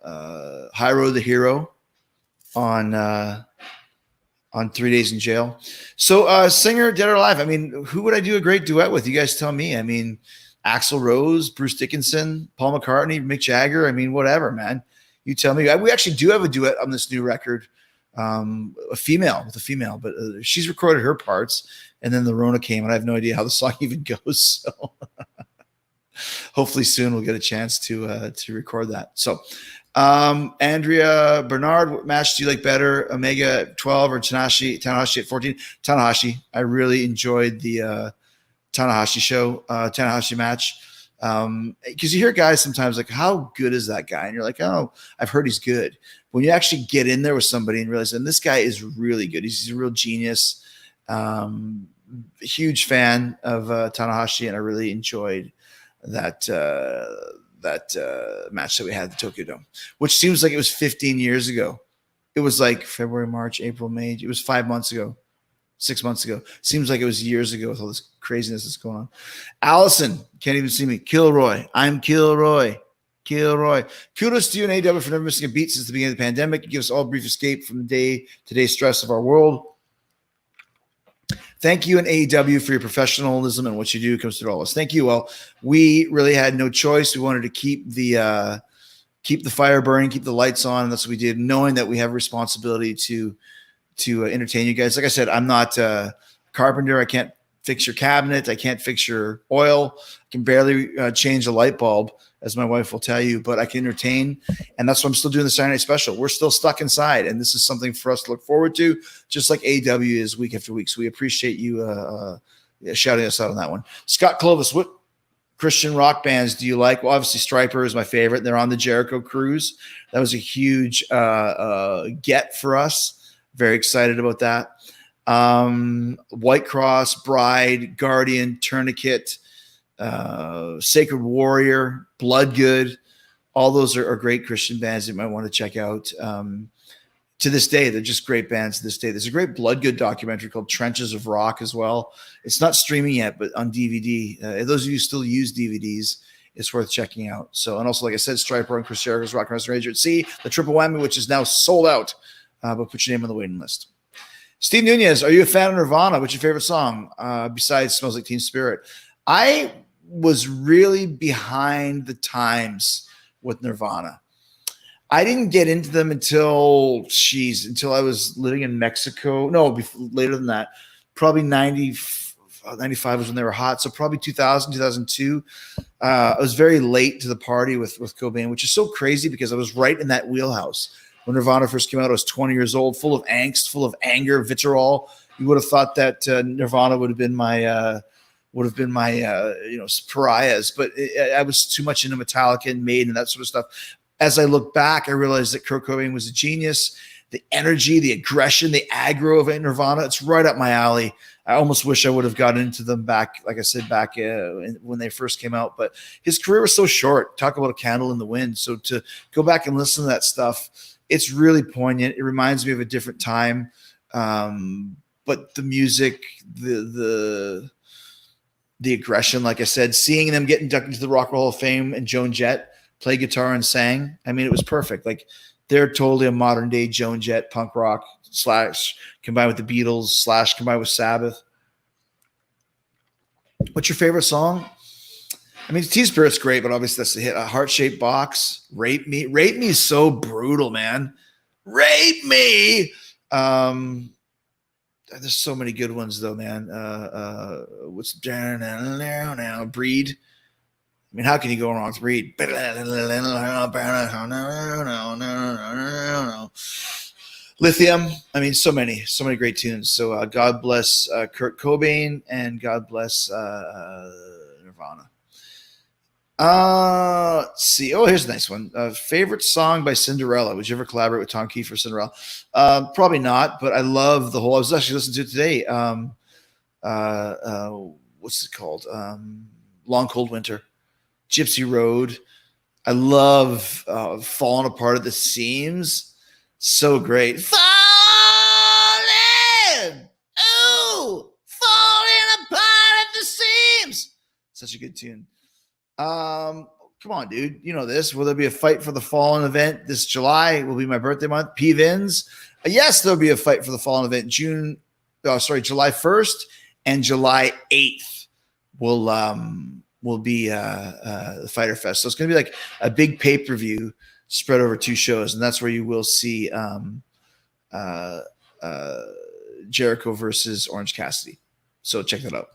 the Hero on 3 Days in Jail. So singer, dead or alive. I mean, who would I do a great duet with? You guys tell me. I mean, Axl Rose, Bruce Dickinson, Paul McCartney, Mick Jagger. I mean, whatever, man. You tell me. We actually do have a duet on this new record. A female, but she's recorded her parts, and then the Rona came, and I have no idea how the song even goes. So hopefully soon we'll get a chance to record that. So Andrea Bernard, what match do you like better, Omega at 12 or Tanahashi at 14? Tanahashi. I really enjoyed the Tanahashi show, Tanahashi match. Because you hear guys sometimes like, how good is that guy? And you're like, oh, I've heard he's good. When you actually get in there with somebody and realize, and this guy is really good. He's a real genius. Huge fan of Tanahashi, and I really enjoyed that match that we had at the Tokyo Dome, which seems like it was 15 years ago. It was like February, March, April, May. It was 5 months ago. 6 months ago. Seems like it was years ago with all this craziness that's going on. Allison, can't even see me. Kilroy. I'm Kilroy. Kilroy. Kudos to you and AW for never missing a beat since the beginning of the pandemic. It gives us all a brief escape from the day-to-day stress of our world. Thank you and AEW for your professionalism and what you do comes through all of us. Thank you. Well, we really had no choice. We wanted to keep the fire burning, keep the lights on, and that's what we did, knowing that we have a responsibility to entertain you guys. Like I said, I'm not a carpenter. I can't fix your cabinet. I can't fix your oil. I can barely change a light bulb, as my wife will tell you, but I can entertain. And that's why I'm still doing the Saturday Night Special. We're still stuck inside, and this is something for us to look forward to, just like AW is week after week. So we appreciate you shouting us out on that one. Scott Clovis, what Christian rock bands do you like? Well, obviously Stryper is my favorite. They're on the Jericho cruise. That was a huge get for us. Very excited about that. White Cross, Bride, Guardian, Tourniquet, Sacred Warrior, Bloodgood. All those are great Christian bands that you might want to check out. To this day, they're just great bands to this day. There's a great Bloodgood documentary called Trenches of Rock as well. It's not streaming yet, but on DVD. Those of you who still use DVDs, it's worth checking out. So, and also, like I said, Stryper and Chris Jericho's Rock and Wrestling Rager at Sea, the triple whammy, which is now sold out. But put your name on the waiting list. Steve Nunez, are you a fan of Nirvana? What's your favorite song besides Smells Like Teen Spirit? I was really behind the times with Nirvana. I didn't get into them until I was living in Mexico. No, later than that. Probably 95 was when they were hot. So probably 2000, 2002. I was very late to the party with Cobain, which is so crazy because I was right in that wheelhouse. When Nirvana first came out, I was 20 years old, full of angst, full of anger, vitriol. You would have thought that Nirvana would have been my pariahs, but I was too much into Metallica and Maiden and that sort of stuff. As I look back, I realized that Kurt Cobain was a genius. The energy, the aggression, the aggro of Nirvana, it's right up my alley. I almost wish I would have gotten into them back, like I said, when they first came out. But his career was so short. Talk about a candle in the wind. So to go back and listen to that stuff, it's really poignant. It reminds me of a different time. But the music, the the aggression, like I said, seeing them get inducted into the Rock and Roll Hall of Fame and Joan Jett play guitar and sang. I mean, it was perfect. Like they're totally a modern day Joan Jett punk rock / combined with the Beatles / combined with Sabbath. What's your favorite song? I mean, Teen Spirit's great, but obviously that's the hit. A Heart-Shaped Box, Rape Me. Rape Me is so brutal, man. Rape Me. There's so many good ones though, man. What's now? Breed. I mean, how can you go wrong with Breed? Lithium. I mean, so many great tunes. So God bless Kurt Cobain and God bless Nirvana. Let's see. Oh, here's a nice one. Favorite song by Cinderella. Would you ever collaborate with Tom Kiefer for Cinderella? Probably not, but I love the whole. I was actually listening to it today. What's it called? Long Cold Winter, Gypsy Road. I love Falling Apart at the Seams. So great. Falling, falling apart at the seams. Such a good tune. Come on, dude. You know this. Will there be a fight for the Fallen event this July? Will be my birthday month. P-Vins. Yes, there'll be a fight for the Fallen event July 1st and July 8th will be the Fighter Fest. So it's going to be like a big pay-per-view spread over 2 shows, and that's where you will see Jericho versus Orange Cassidy. So check that out.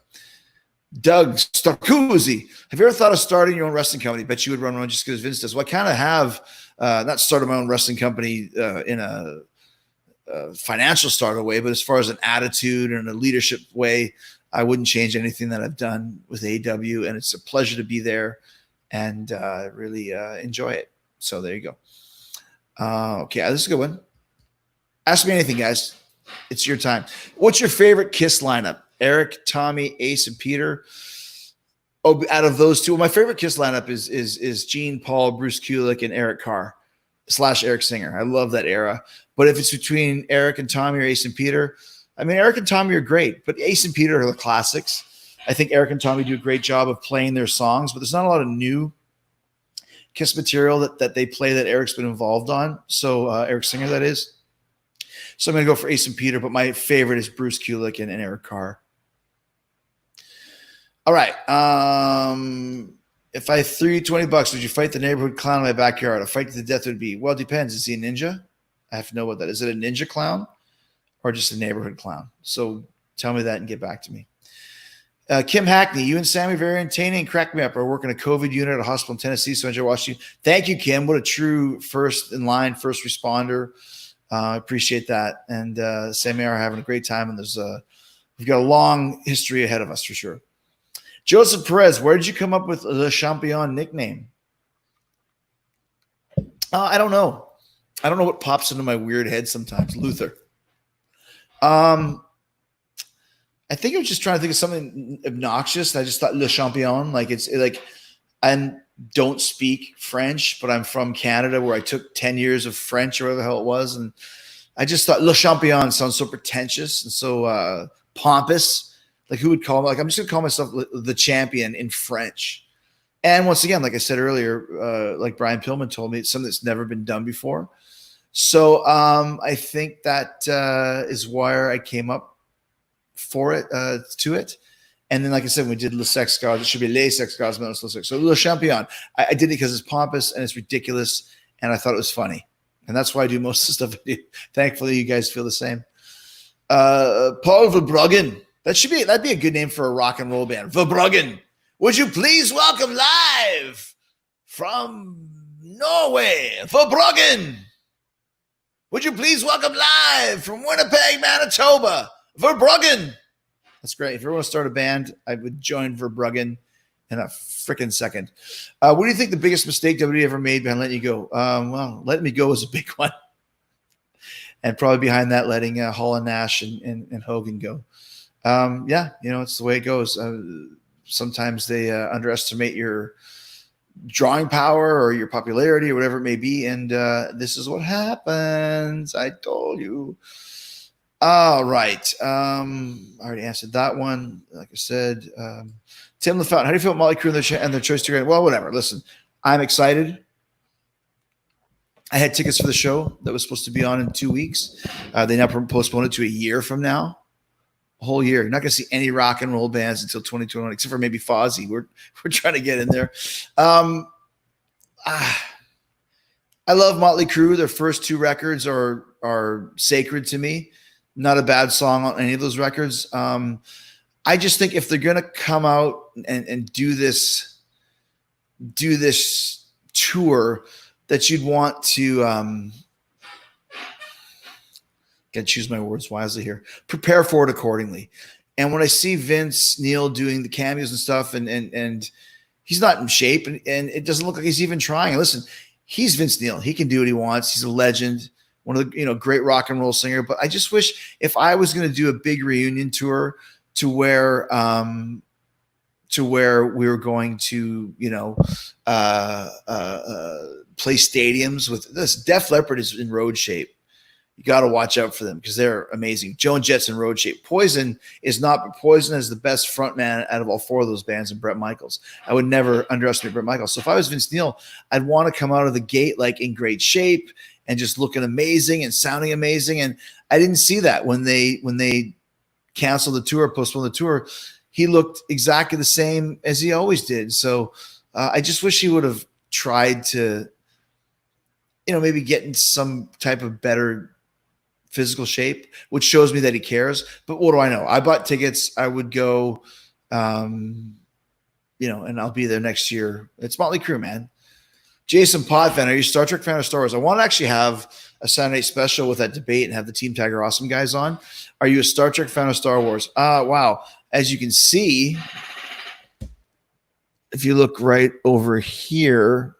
Doug Starkuzzi, have you ever thought of starting your own wrestling company? Bet you would run one just because Vince does. Well, I kind of have not started my own wrestling company in a financial starter way, but as far as an attitude and a leadership way, I wouldn't change anything that I've done with AEW, and it's a pleasure to be there and really enjoy it. So there you go. Okay, this is a good one. Ask me anything, guys. It's your time. What's your favorite Kiss lineup? Eric, Tommy, Ace, and Peter. Oh, out of those two, my favorite Kiss lineup is Gene, Paul, Bruce Kulick, and Eric Carr / Eric Singer. I love that era. But if it's between Eric and Tommy or Ace and Peter, I mean, Eric and Tommy are great, but Ace and Peter are the classics. I think Eric and Tommy do a great job of playing their songs, but there's not a lot of new Kiss material that they play that Eric's been involved on. So Eric Singer, that is. So I'm going to go for Ace and Peter, but my favorite is Bruce Kulick and Eric Carr. All right. If I threw you $20, would you fight the neighborhood clown in my backyard? A fight to the death would be, well, it depends. Is he a ninja? I have to know what that is. Is it a ninja clown or just a neighborhood clown? So tell me that and get back to me. Kim Hackney, you and Sammy very entertaining. Crack me up. I work in a COVID unit at a hospital in Tennessee, so I enjoy watching you. Thank you, Kim. What a true first in line, first responder. I appreciate that. And Sammy and I are having a great time, and we've got a long history ahead of us for sure. Joseph Perez, where did you come up with Le Champion nickname? I don't know. I don't know what pops into my weird head sometimes. Luther. I think I was just trying to think of something obnoxious. I just thought Le Champion, I don't speak French, but I'm from Canada where I took 10 years of French or whatever the hell it was. And I just thought Le Champion sounds so pretentious and so pompous. Like who would call me? Like I'm just gonna call myself the champion in French. And once again, like I said earlier, like Brian Pillman told me, it's something that's never been done before. So I think that is why I came up for it to it. And then, like I said, when we did Le Sex Gods, it should be Les Sex Gods, not Le Sex. So Le Champion, I did it because it's pompous and it's ridiculous, and I thought it was funny. And that's why I do most of the stuff I do. Thankfully, you guys feel the same. Paul Verbruggen. That'd be a good name for a rock and roll band. Verbruggen. Would you please welcome live from Norway, Verbruggen? Would you please welcome live from Winnipeg, Manitoba, Verbruggen? That's great. If you want to start a band, I would join Verbruggen in a freaking second. What do you think the biggest mistake WWE ever made behind letting you go? Well, letting me go was a big one. And probably behind that, letting Hall and Nash and Hogan go. Yeah, it's the way it goes. Sometimes they underestimate your drawing power or your popularity or whatever it may be. And this is what happens. I told you. All right. I already answered that one. Like I said, Tim LaFountain, how do you feel about Mötley Crüe and their choice to grade? Well, whatever. Listen, I'm excited. I had tickets for the show that was supposed to be on in 2 weeks. They now postponed it to a year from now. A whole year. You're not going to see any rock and roll bands until 2021, except for maybe Fozzy. We're trying to get in there. I love Mötley Crüe. Their first 2 records are sacred to me. Not a bad song on any of those records. I just think if they're going to come out and do this tour, that you'd want to got to choose my words wisely here. Prepare for it accordingly. And when I see Vince Neil doing the cameos and stuff, and he's not in shape, and it doesn't look like he's even trying. Listen, he's Vince Neil. He can do what he wants. He's a legend, one of the great rock and roll singer. But I just wish if I was going to do a big reunion tour to where we were going to play stadiums with this. Def Leppard is in road shape. You got to watch out for them because they're amazing. Joan Jett's in road shape. Poison is not, but Poison is the best frontman out of all 4 of those bands, and Bret Michaels. I would never underestimate Bret Michaels. So if I was Vince Neil, I'd want to come out of the gate like in great shape and just looking amazing and sounding amazing. And I didn't see that when they canceled the tour, postponed the tour. He looked exactly the same as he always did. So I just wish he would have tried to, maybe get in some type of better physical shape, which shows me that he cares. But what do I know? I bought tickets. I would go, and I'll be there next year. It's Mötley Crüe, man. Jason Potvin, are you a Star Trek fan or Star Wars? I want to actually have a Saturday special with that debate and have the Team Tiger Awesome guys on. Are you a Star Trek fan or Star Wars? Wow. As you can see, if you look right over here,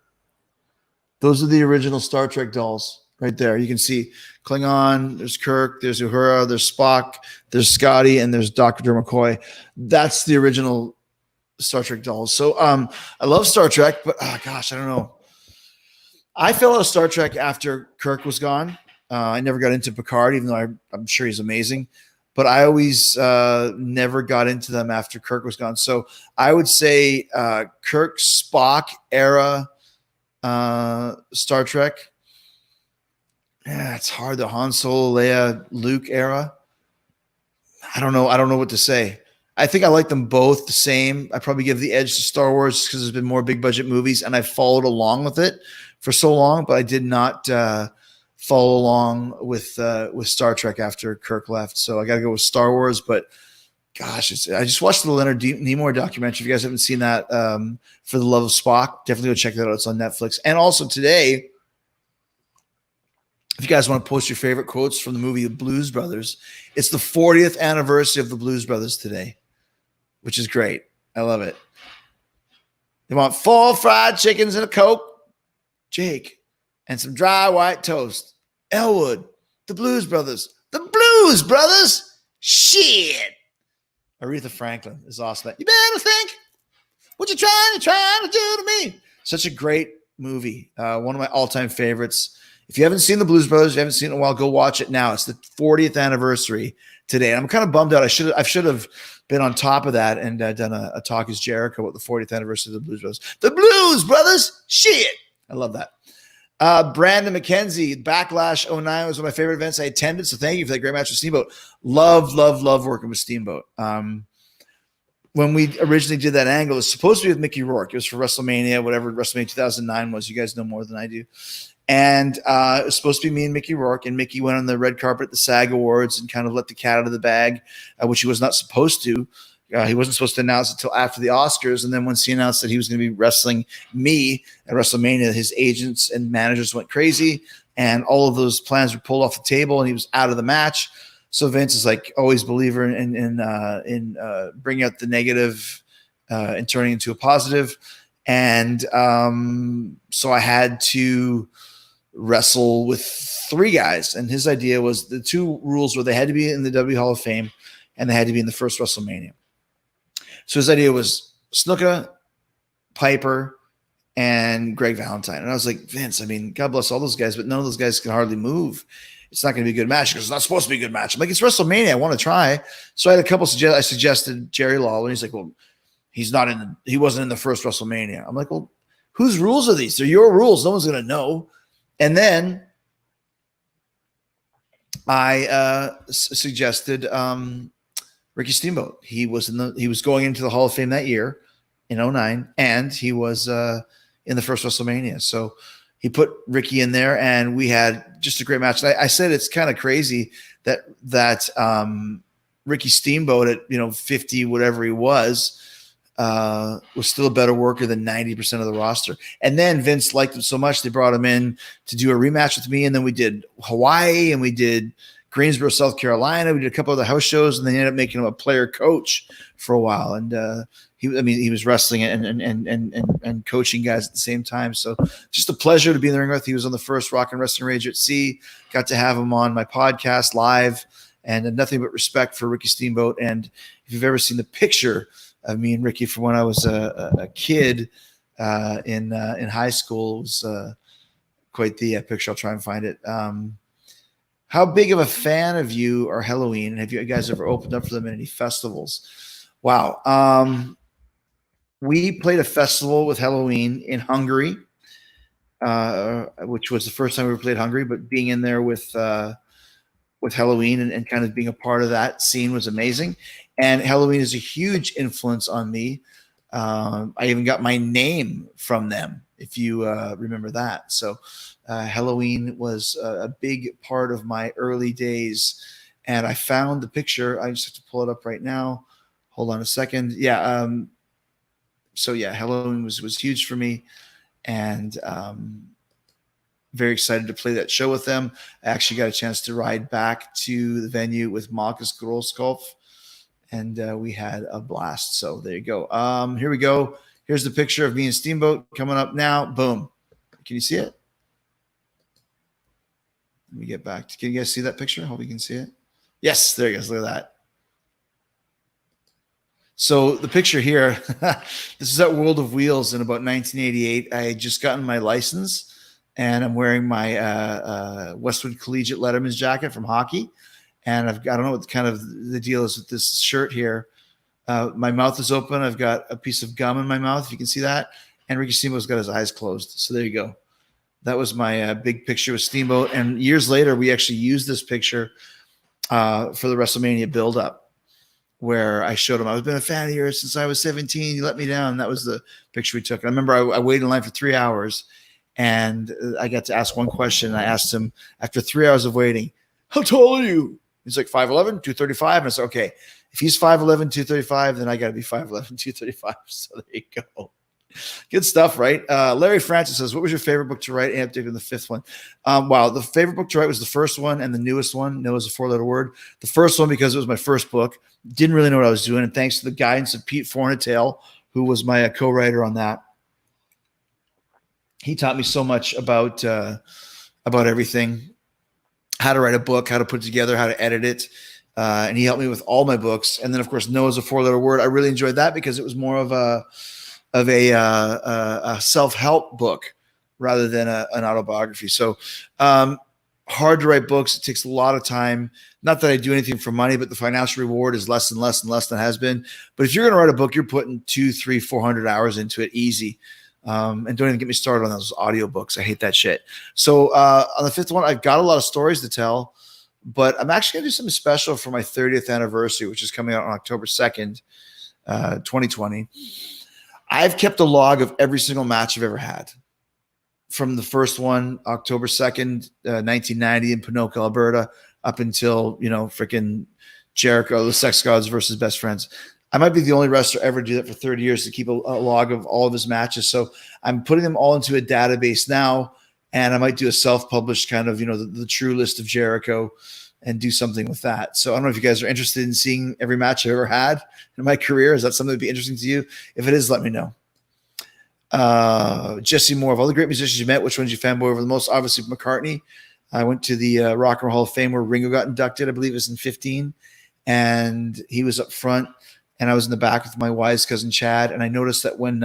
those are the original Star Trek dolls right there. You can see Klingon, there's Kirk, there's Uhura, there's Spock, there's Scotty, and there's Dr. McCoy. That's the original Star Trek dolls. So I love Star Trek, but gosh, I don't know. I fell out of Star Trek after Kirk was gone. I never got into Picard, even though I'm sure he's amazing. But I always never got into them after Kirk was gone. So I would say Kirk, Spock era Star Trek. Yeah, it's hard. The Han Solo, Leia, Luke era. I don't know what to say. I think I like them both the same. I probably give the edge to Star Wars because there's been more big budget movies, and I followed along with it for so long, but I did not follow along with Star Trek after Kirk left. So I got to go with Star Wars. But gosh, I just watched the Leonard Nimoy documentary. If you guys haven't seen that, For the Love of Spock, definitely go check that out. It's on Netflix. And also today, if you guys want to post your favorite quotes from the movie Blues Brothers, it's the 40th anniversary of the Blues Brothers today, which is great. I love it. They want 4 fried chickens and a Coke, Jake, and some dry white toast. Elwood, the Blues Brothers. The Blues Brothers? Shit. Aretha Franklin is awesome. You better think what you're trying to do to me. Such a great movie. One of my all-time favorites. If you haven't seen the Blues Brothers, you haven't seen it in a while, go watch it now. It's the 40th anniversary today. And I'm kind of bummed out. I should have been on top of that and done a talk as Jericho about the 40th anniversary of the Blues Brothers. The Blues Brothers, shit. I love that. Brandon McKenzie, Backlash 09 was one of my favorite events I attended. So thank you for that great match with Steamboat. Love working with Steamboat. When we originally did that angle, it was supposed to be with Mickey Rourke. It was for WrestleMania, whatever WrestleMania 2009 was. You guys know more than I do. And it was supposed to be me and Mickey Rourke, and Mickey went on the red carpet at the SAG Awards and kind of let the cat out of the bag, which he was not supposed to. He wasn't supposed to announce it until after the Oscars. And then once he announced that he was going to be wrestling me at WrestleMania, his agents and managers went crazy, and all of those plans were pulled off the table, and he was out of the match. So Vince is like always believer in bringing out the negative and turning into a positive. And so I had to wrestle with 3 guys, and his idea was the 2 rules were they had to be in the W Hall of Fame and they had to be in the first WrestleMania. So his idea was Snuka, Piper, and Greg Valentine. And I was like, Vince, I mean, God bless all those guys, but none of those guys can hardly move. it's not going to be a good match because it's not supposed to be a good match. I'm like, it's WrestleMania. I want to try. So I had a couple I suggested Jerry Lawler. He's like, well, he wasn't in the first WrestleMania. I'm like, well, whose rules are these? They're your rules. No one's going to know. And then I suggested Ricky Steamboat. He was going into the Hall of Fame that year in 2009, and he was in the first WrestleMania. So he put Ricky in there, and we had just a great match. And I said it's kind of crazy that Ricky Steamboat at 50 whatever he was still a better worker than 90% of the roster. And then Vince liked him so much they brought him in to do a rematch with me, and then we did Hawaii and we did Greensboro, South Carolina. We did a couple of the house shows, and they ended up making him a player coach for a while. And he was wrestling and coaching guys at the same time. So just a pleasure to be in the ring with. He was on the first Rock and Wrestling Rage at Sea. Got to have him on my podcast live, and nothing but respect for Ricky Steamboat. And if you've ever seen the picture of me and Ricky from when I was a kid in high school, it was quite the picture. I'll try and find it. How big of a fan of you are Halloween? And have you guys ever opened up for them at any festivals? Wow. We played a festival with Halloween in Hungary, which was the first time we ever played Hungary, but being in there with Halloween and kind of being a part of that scene was amazing. And Halloween is a huge influence on me. I even got my name from them, if you remember that. So Halloween was a big part of my early days. And I found the picture. I just have to pull it up right now. Hold on a second. Yeah. So yeah, Halloween was huge for me. And very excited to play that show with them. I actually got a chance to ride back to the venue with Marcus Groskopf, and we had a blast. So there you go. Here we go. Here's the picture of me and Steamboat coming up now. Boom. Can you see it? Let me get back. Can you guys see that picture? I hope you can see it. Yes, there you go. Look at that. So the picture here, this is at World of Wheels in about 1988. I had just gotten my license, and I'm wearing my Westwood Collegiate Letterman's jacket from hockey. And I don't know what kind of the deal is with this shirt here. My mouth is open. I've got a piece of gum in my mouth, if you can see that. And Ricky Steamboat's got his eyes closed. So there you go. That was my big picture with Steamboat. And years later, we actually used this picture for the WrestleMania build-up, where I showed him, I've been a fan of yours since I was 17. You let me down. And that was the picture we took. And I remember I waited in line for 3 hours, and I got to ask one question. And I asked him, after 3 hours of waiting, how tall are you? He's like 5'11", 235. And I said, okay, if he's 5'11", 235, then I got to be 5'11", 235. So there you go. Good stuff, right? Larry Francis says, what was your favorite book to write? And the fifth one. Wow, the favorite book to write was the first one and the newest one. No is a four-letter word. The first one because it was my first book. Didn't really know what I was doing. And thanks to the guidance of Pete Fornatail, who was my co-writer on that. He taught me so much about everything, how to write a book, how to put it together, how to edit it. And he helped me with all my books. And then, of course, No is a four-letter word. I really enjoyed that because it was more of a self-help book rather than an autobiography. So hard to write books. It takes a lot of time. Not that I do anything for money, but the financial reward is less and less and less than it has been. But if you're going to write a book, you're putting 200, 300, 400 hours into it easy. And don't even get me started on those audiobooks. I hate that shit. So on the fifth one, I've got a lot of stories to tell, but I'm actually going to do something special for my 30th anniversary, which is coming out on October 2nd, 2020. I've kept a log of every single match I've ever had. From the first one, October 2nd, 1990 in Pinoca, Alberta, up until, freaking Jericho, the Sex Gods versus Best Friends. I might be the only wrestler ever to do that for 30 years, to keep a log of all of his matches. So I'm putting them all into a database now, and I might do a self-published kind of, the true list of Jericho and do something with that. So I don't know if you guys are interested in seeing every match I've ever had in my career. Is that something that'd be interesting to you? If it is, let me know. Jesse Moore, of all the great musicians you met, which ones you fanboy over the most? Obviously McCartney. I went to the Rock and Roll Hall of Fame where Ringo got inducted. I believe it was in 2015, and he was up front. and I was in the back with my wise cousin Chad, and I noticed that when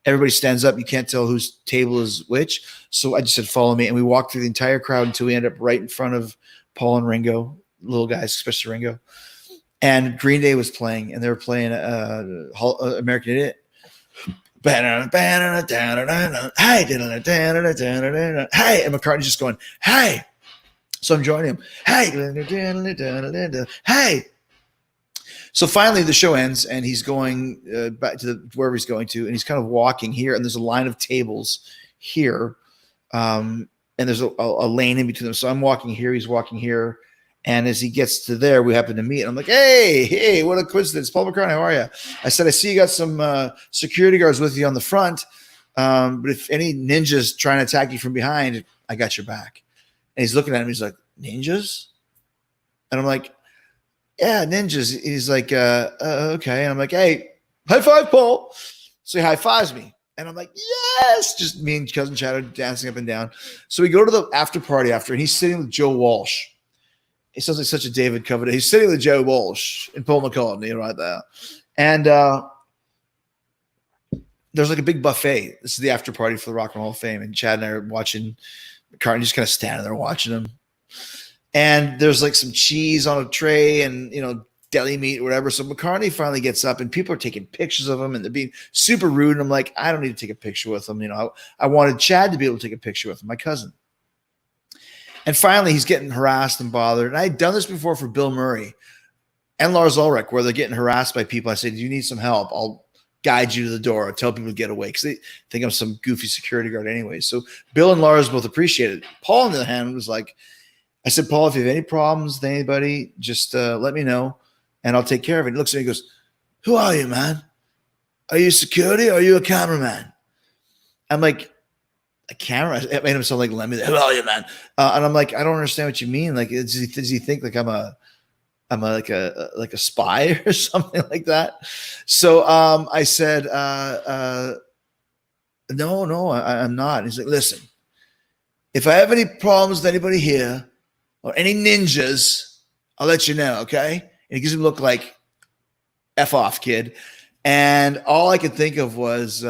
everybody stands up, you can't tell whose table is which. So I just said, "Follow me," and we walked through the entire crowd until we ended up right in front of Paul and Ringo, little guys, especially Ringo. And Green Day was playing, and they were playing American Idiot. Hey, and McCartney's just going, hey. So I'm joining him. Hey. So finally the show ends, and he's going back to wherever he's going to, and he's kind of walking here, and there's a line of tables here, and there's a lane in between them. So I'm walking here, he's walking here. And as he gets to there, we happen to meet. And I'm like, hey, what a coincidence. Paul McCartney, how are you? I said, I see you got some security guards with you on the front. But if any ninjas trying to attack you from behind, I got your back. And he's looking at him. He's like, ninjas? And I'm like, yeah, ninjas. He's like, okay. And I'm like, hey, high five, Paul. So he high fives me. And I'm like, yes. Just me and cousin Chad are dancing up and down. So we go to the after party after, and he's sitting with Joe Walsh. He sounds like such a David Coverdale. He's sitting with Joe Walsh and Paul McCartney right there. And there's like a big buffet. This is the after party for the Rock and Roll Hall of Fame. And Chad and I are watching McCartney, just kind of standing there watching him. And there's like some cheese on a tray and, deli meat or whatever. So McCartney finally gets up, and people are taking pictures of him, and they're being super rude. And I'm like, I don't need to take a picture with him. I wanted Chad to be able to take a picture with him, my cousin. And finally, he's getting harassed and bothered. And I had done this before for Bill Murray and Lars Ulrich, where they're getting harassed by people. I said, do you need some help? I'll guide you to the door. I'll tell people to get away, because they think I'm some goofy security guard anyway. So Bill and Lars both appreciated it. Paul, on the other hand, was like, I said, Paul, if you have any problems with anybody, just let me know, and I'll take care of it. He looks at me and goes, who are you, man? Are you security or are you a cameraman? I'm like, a camera? It made him sound like Lemmy. Who are you, man? And I'm like, I don't understand what you mean. Like, does he think like I'm like a spy or something like that? So I said, no, I'm not. And he's like, listen, if I have any problems with anybody here or any ninjas, I'll let you know, okay? And he gives him a look like, F off, kid. And all I could think of was,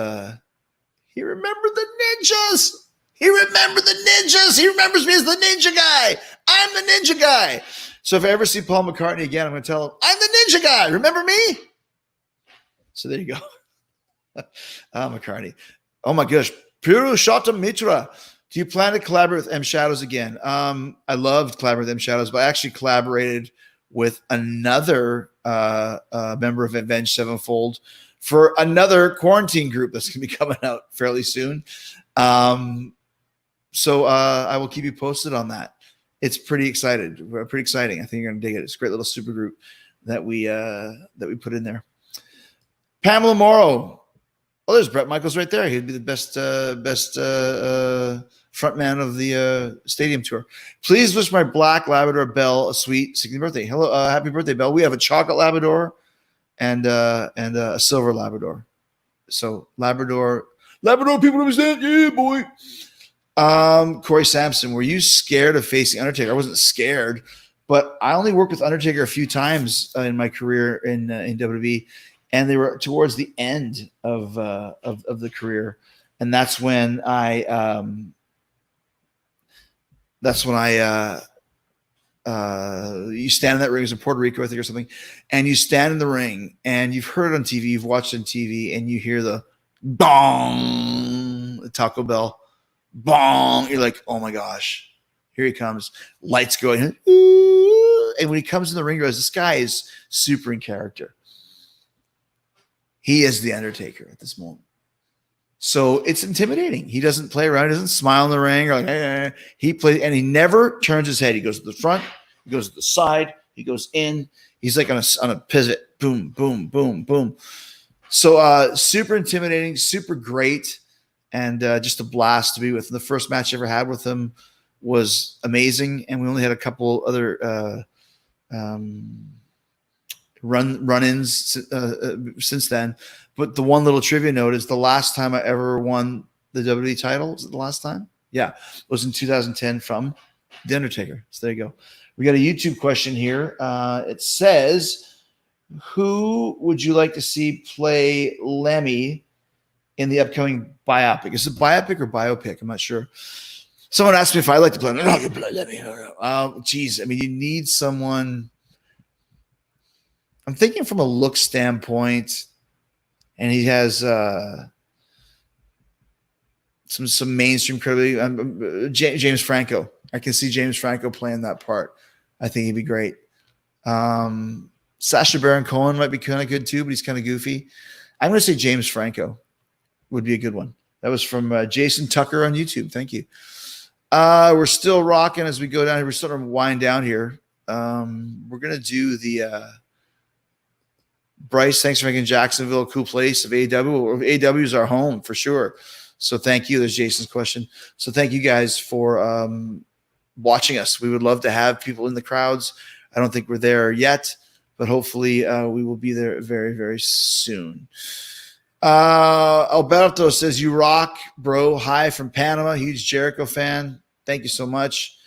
he remembered the ninjas. He remembered the ninjas. He remembers me as the ninja guy. I'm the ninja guy. So if I ever see Paul McCartney again, I'm going to tell him, I'm the ninja guy. Remember me? So there you go. McCartney. Oh my gosh. Puru Shota Mitra. Do you plan to collaborate with M Shadows again? I loved collaborating with M Shadows, but I actually collaborated with another member of Avenged Sevenfold for another quarantine group that's going to be coming out fairly soon. So I will keep you posted on that. It's pretty exciting. I think you're going to dig it. It's a great little super group that we put in there. Pamela Morrow. Oh, there's Bret Michaels right there. He'd be the best frontman of the stadium tour. Please wish my black Labrador Belle a sweet 60th birthday. Hello, happy birthday, Belle. We have a chocolate Labrador and a silver Labrador. So Labrador people understand. Yeah, boy. Corey Sampson, were you scared of facing Undertaker? I wasn't scared, but I only worked with Undertaker a few times in my career in WWE, and they were towards the end of the career, and that's when I you stand in that ring. It was in Puerto Rico, I think, or something, and you stand in the ring, and you've heard it on TV, you've watched it on TV, and you hear the bong, the Taco Bell bong. You're like, oh my gosh, here he comes. Lights going, and when he comes in the ring, goes, this guy is super in character. He is the Undertaker at this moment. So it's intimidating. He doesn't play around. He doesn't smile in the ring. Or like, He plays, and he never turns his head. He goes to the front. He goes to the side. He goes in. He's like on a pivot. Boom, boom, boom, boom. So super intimidating, super great, and just a blast to be with. And the first match I ever had with him was amazing, and we only had a couple other run-ins since then. But the one little trivia note is the last time I ever won the WWE title. Was it the last time? Yeah. It was in 2010 from The Undertaker. So there you go. We got a YouTube question here. It says, Who would you like to see play Lemmy in the upcoming biopic? Is it biopic or biopic? I'm not sure. Someone asked me if I like to play. I can play Lemmy. Geez, I mean, you need someone. I'm thinking from a look standpoint, and he has some mainstream credibility. James Franco. I can see James Franco playing that part. I think he'd be great. Sacha Baron Cohen might be kind of good too, but he's kind of goofy. I'm going to say James Franco would be a good one. That was from Jason Tucker on YouTube. Thank you. We're still rocking as we go down here. We're starting to wind down here. We're going to do the Bryce, thanks for making Jacksonville a cool place of AEW. AEW is our home for sure. So thank you. There's Jason's question. So thank you guys for watching us. We would love to have people in the crowds. I don't think we're there yet, but hopefully we will be there very, very soon. Alberto says, you rock, bro. Hi from Panama. Huge Jericho fan. Thank you so much.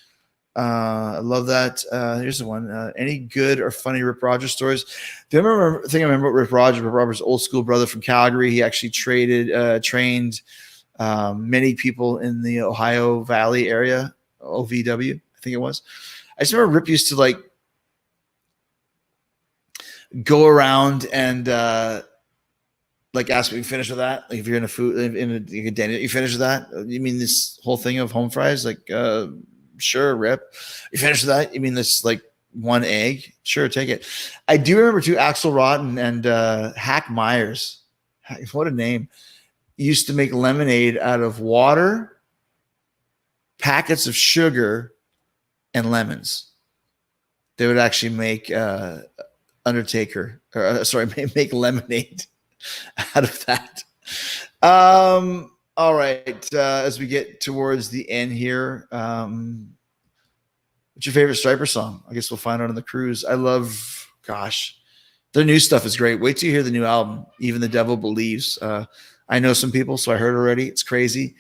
I love that. Here's the one. Any good or funny Rip Rogers stories? I remember Rip Rogers. Rip Rogers' old school brother from Calgary. He actually trained many people in the Ohio Valley area, OVW, I think it was. I just remember Rip used to like go around and like ask me, you finish with that? Like if you're in a food in a den, you finish with that? You mean this whole thing of home fries? Like sure, Rip. You finish with that? You mean this like one egg? Sure, take it. I do remember too, Axel Rotten and Hack Myers. What a name. Used to make lemonade out of water, packets of sugar, and lemons. They would actually make make lemonade out of that. All right. As we get towards the end here, what's your favorite Striper song? I guess we'll find out on the cruise. I love, their new stuff is great. Wait till you hear the new album, Even the Devil Believes. I know some people, so I heard already. It's crazy.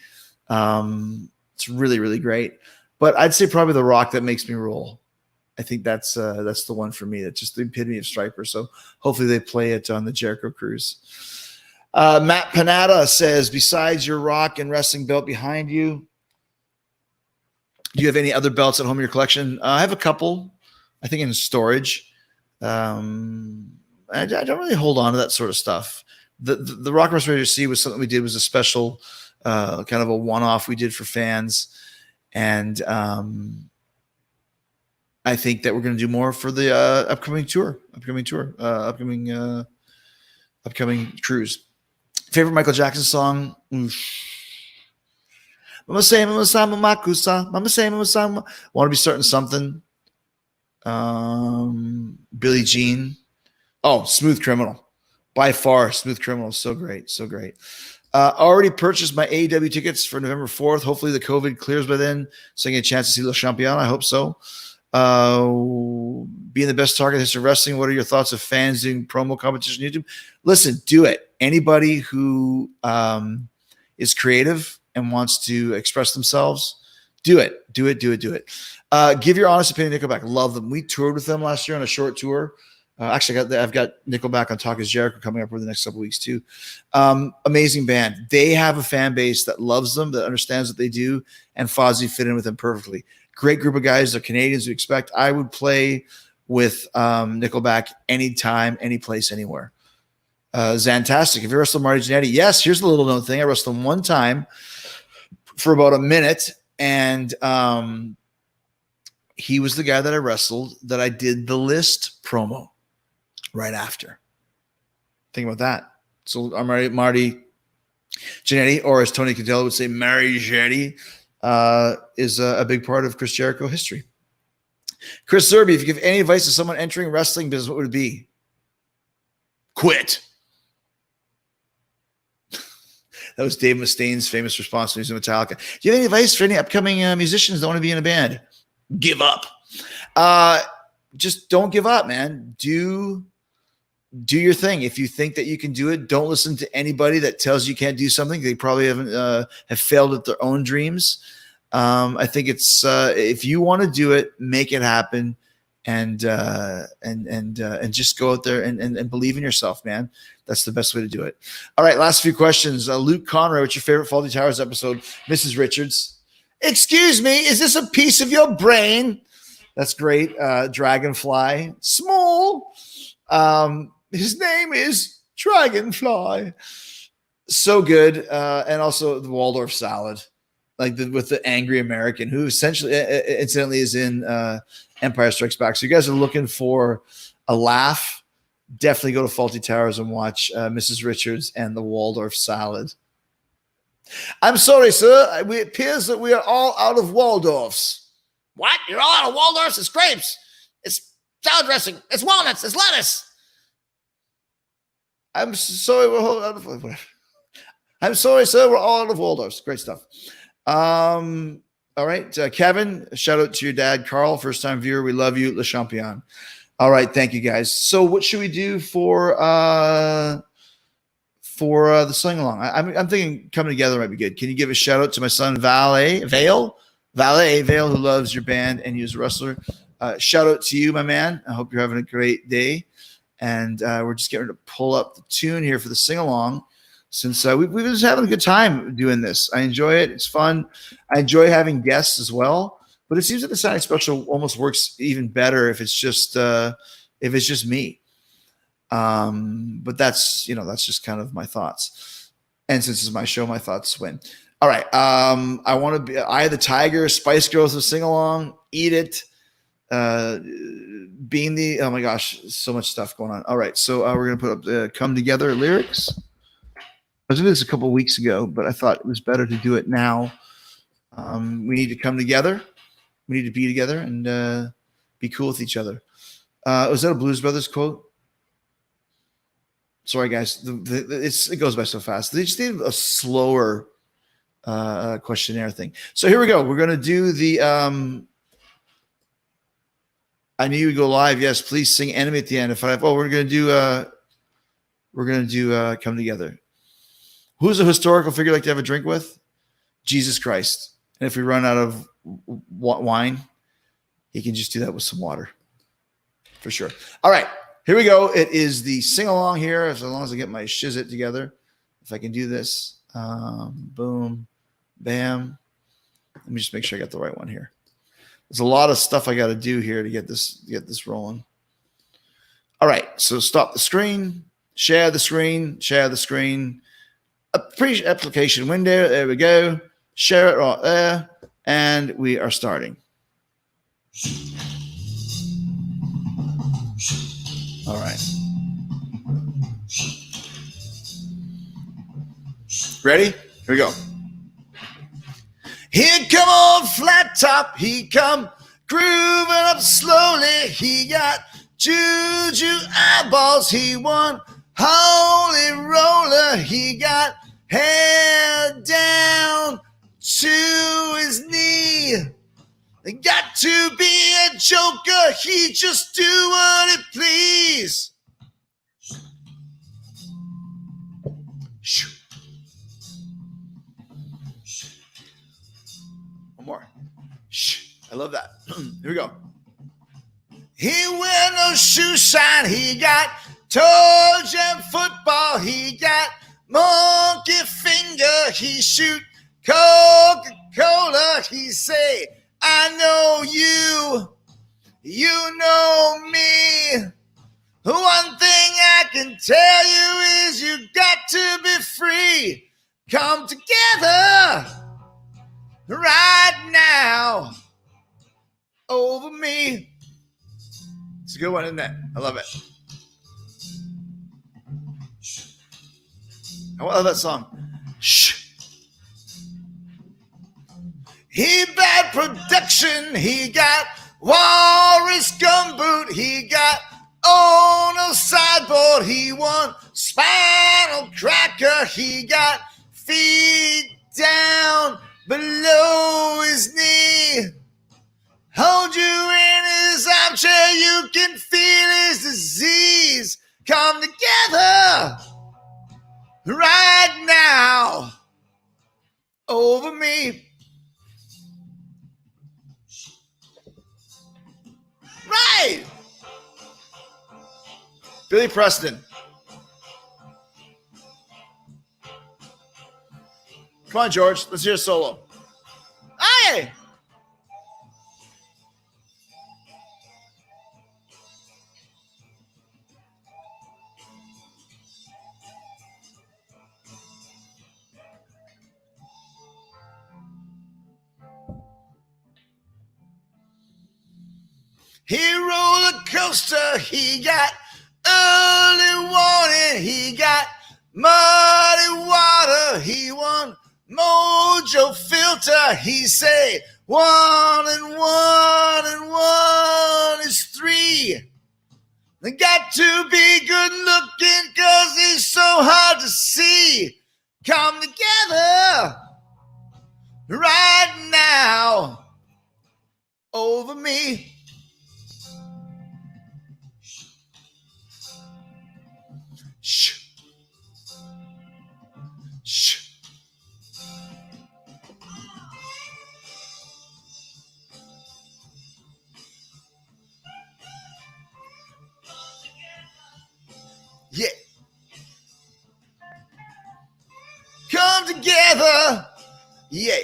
It's really, really great. But I'd say probably The Rock That Makes Me Roll. I think that's the one for me. That's just the epitome of Striper. So hopefully they play it on the Jericho cruise. Matt Panetta says, besides your rock and wrestling belt behind you, do you have any other belts at home in your collection? I have a couple, I think in storage. I don't really hold on to that sort of stuff. The Rock WrestleMania C was something we did, was a special kind of a one-off we did for fans. And I think that we're going to do more for the upcoming cruise. Favorite Michael Jackson song? Mama say, Mama Sama Makusa. Mama say, Mama Sama. Want to be starting something? Billie Jean. Oh, Smooth Criminal. By far, Smooth Criminal. So great. So great. Already purchased my AEW tickets for November 4th. Hopefully the COVID clears by then, so I get a chance to see Le Champion. I hope so. Being the best target in history of wrestling, what are your thoughts of fans doing promo competition on YouTube? Listen, do it. Anybody who is creative and wants to express themselves, do it. Do it. Give your honest opinion. Nickelback, love them. We toured with them last year on a short tour. Actually, I've got Nickelback on Talk is Jericho coming up over the next couple of weeks too. Amazing band. They have a fan base that loves them, that understands what they do, and Fozzy fit in with them perfectly. Great group of guys. They're Canadians. We expect. I would play with Nickelback anytime, any place, anywhere. Zantastic. Have you wrestled Marty Jannetty? Yes. Here's a little known thing. I wrestled him one time for about a minute, and he was the guy that I wrestled that I did the List promo right after. Think about that. So I'm Marty Jannetty, or as Tony Cadell would say, Mary Jannetty, is a big part of Chris Jericho history. Chris Zerby, if you give any advice to someone entering wrestling business, what would it be? Quit. That was Dave Mustaine's famous response to music Metallica. Do you have any advice for any upcoming musicians that want to be in a band? Give up. Just don't give up, man. Do your thing. If you think that you can do it, don't listen to anybody that tells you can't do something. They probably have failed at their own dreams. I think it's if you want to do it, make it happen, and just go out there and believe in yourself, man. That's the best way to do it. All right, last few questions. Luke Conroy, what's your favorite Fawlty Towers episode? Mrs. Richards. Excuse me, is this a piece of your brain? That's great. Dragonfly. Small. His name is Dragonfly. So good. And also the Waldorf salad, like with the angry American who essentially, incidentally, is in Empire Strikes Back. So you guys are looking for a laugh, definitely go to Fawlty Towers and watch Mrs. Richards and the Waldorf salad. I'm sorry, sir. It appears that we are all out of Waldorfs. What? You're all out of Waldorfs? It's grapes. It's salad dressing. It's walnuts. It's lettuce. I'm sorry. We're all out of whatever. I'm sorry, sir. We're all out of Waldorfs. Great stuff. All right. Kevin, shout out to your dad, Carl, first time viewer. We love you. Le Champion. All right. Thank you, guys. So what should we do for the sing along? I'm thinking coming together might be good. Can you give a shout out to my son, Vale, who loves your band and you's a wrestler? Shout out to you, my man. I hope you're having a great day. And we're just getting ready to pull up the tune here for the sing along. Since we've been just having a good time doing this. I enjoy it. It's fun. I enjoy having guests as well. But it seems that the Signing Special almost works even better if it's just me. But that's just kind of my thoughts. And since it's my show, my thoughts win. All right. I want to be Eye of the Tiger, Spice Girls will sing along, Eat It. Being the oh my gosh, so much stuff going on. All right. So we're gonna put up the Come Together lyrics. I was doing this a couple of weeks ago, but I thought it was better to do it now. We need to come together. We need to be together and be cool with each other. Was that a Blues Brothers quote? Sorry, guys. It goes by so fast. They just need a slower questionnaire thing. So here we go. We're going to do the I knew you would go live. Yes, please sing Enemy at the end. We're going to do Come Together. Who's a historical figure you like to have a drink with? Jesus Christ. And if we run out of wine, he can just do that with some water. For sure. All right. Here we go. It is the sing-along here, as long as I get my shizit together. If I can do this. Boom. Bam. Let me just make sure I got the right one here. There's a lot of stuff I got to do here to get this rolling. All right. So stop the screen. Share the screen. Share the screen. Application window. There we go. Share it right there. And we are starting. All right. Ready? Here we go. Here come on flat top. He come grooving up slowly. He got juju eyeballs. He won holy roller. He got head down to his knee. Got to be a joker. He just do what it please. One more. I love that. Here we go. He wear no shoe shine. He got toe jam football. He got monkey finger. He shoot Coca-Cola. He say, I know you. You know me. One thing I can tell you is you got to be free. Come together right now over me. It's a good one, isn't it? I love it. I love that song. Shh. He bad production. He got Walrus gumboot. He got Ono sideboard. He won spinal cracker. He got feet down below his knee. Hold you in his armchair. You can feel his disease. Come together right now over me. Right. Billy Preston. Come on, George. Let's hear a solo. Hey! He roller coaster, he got early warning, he got muddy water, he won mojo filter, he say 1 and 1 and 1 is 3. They got to be good looking cause he's so hard to see. Come together right now over me. Shh. Shh. Yeah. Come together. Yeah.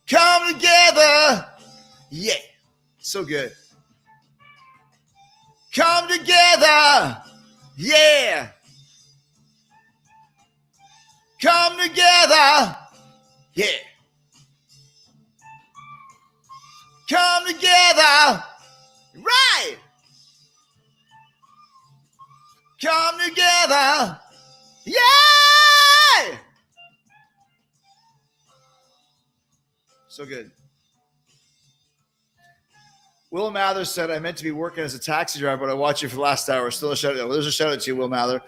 Come together. Yeah. So good. Come together. Yeah. Come together. Yeah. Come together. Right. Come together. Yeah. So good. Will Mather said, I meant to be working as a taxi driver, but I watched you for the last hour. Still a shout out. Well, there's a shout out to you, Will Mather.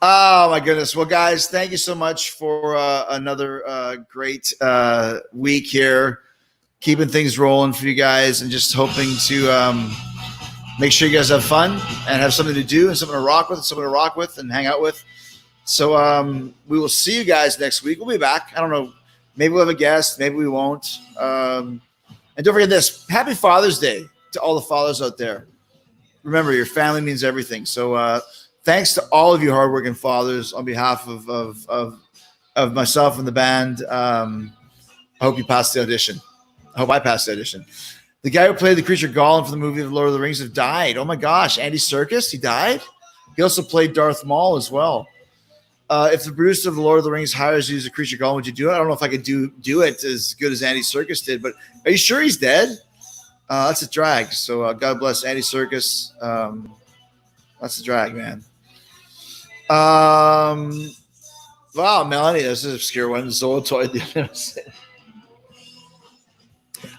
Oh, my goodness. Well, guys, thank you so much for another great week here. Keeping things rolling for you guys and just hoping to make sure you guys have fun and have something to do and something to rock with and hang out with. So we will see you guys next week. We'll be back. I don't know. Maybe we'll have a guest. Maybe we won't. And don't forget this. Happy Father's Day to all the fathers out there. Remember, your family means everything. So thanks to all of you hardworking fathers on behalf of myself and the band. I hope you passed the audition. I hope I passed the audition. The guy who played the creature Gollum for the movie of The Lord of the Rings have died. Oh my gosh, Andy Serkis, he died? He also played Darth Maul as well. If the producer of The Lord of the Rings hires you as a creature Gollum, would you do it? I don't know if I could do it as good as Andy Serkis did, but are you sure he's dead? That's a drag. So God bless Andy Serkis. That's a drag, man. Wow, Melanie, this is an obscure one. Zolotoid.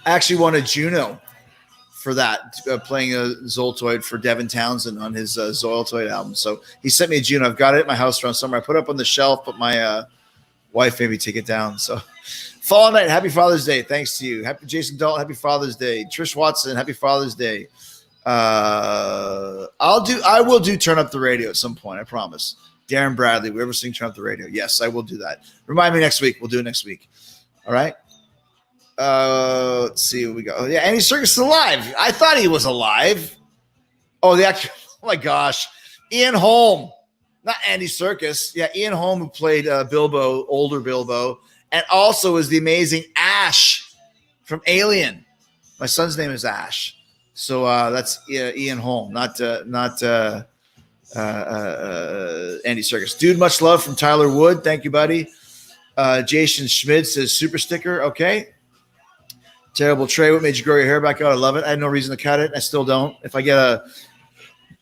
I actually won a Juno for that, playing a Zoltoid for Devin Townsend on his Zoltoid album. So he sent me a Juno. I've got it at my house around somewhere. I put it up on the shelf, but my wife made me take it down. So Fall Night, happy Father's Day. Thanks to you. Happy Jason Dalton, happy Father's Day. Trish Watson, happy Father's Day. I will do Turn Up the Radio at some point, I promise. Darren Bradley, we ever sing Turn Up the Radio? Yes, I will do that. Remind me next week. We'll do it next week. All right. Let's see what we got. Oh, yeah, Andy Serkis is alive. I thought he was alive. Oh, the actor. Oh my gosh, Ian Holm, not Andy Serkis. Yeah, Ian Holm, who played Bilbo, older Bilbo, and also is the amazing Ash from Alien. My son's name is Ash, so that's Ian Holm, not Andy Serkis. Dude, much love from Tyler Wood. Thank you, buddy. Jason Schmid says super sticker. Okay. Terrible Trey, what made you grow your hair back out? I love it. I had no reason to cut it. I still don't. If I get a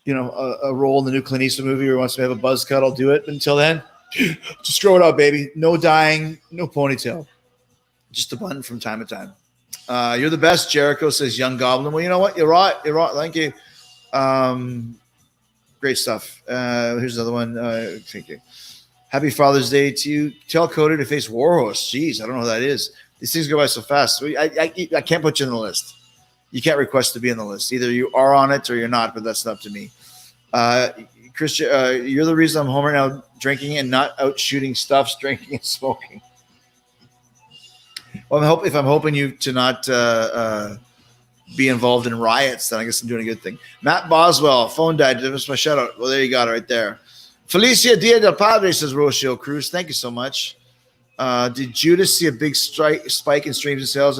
role in the new Clint Eastwood movie or wants to have a buzz cut, I'll do it. But until then, just grow it out, baby. No dyeing, no ponytail. Just a bun from time to time. You're the best, Jericho, says Young Goblin. Well, you know what? You're right. You're right. Thank you. Great stuff. Here's another one. Thank you. Happy Father's Day to you. Tell Cody to face Warhorse. Jeez, I don't know who that is. These things go by so fast. I can't put you in the list. You can't request to be in the list. Either you are on it or you're not, but that's up to me. Christian, you're the reason I'm home right now drinking and not out shooting stuffs, drinking and smoking. Well, I'm hoping you to not be involved in riots, then I guess I'm doing a good thing. Matt Boswell, phone died. That's my shout out. Well, there you got it right there. Felicia Dia del Padre says Rocio Cruz. Thank you so much. Did Judas see a big spike in streams and sales?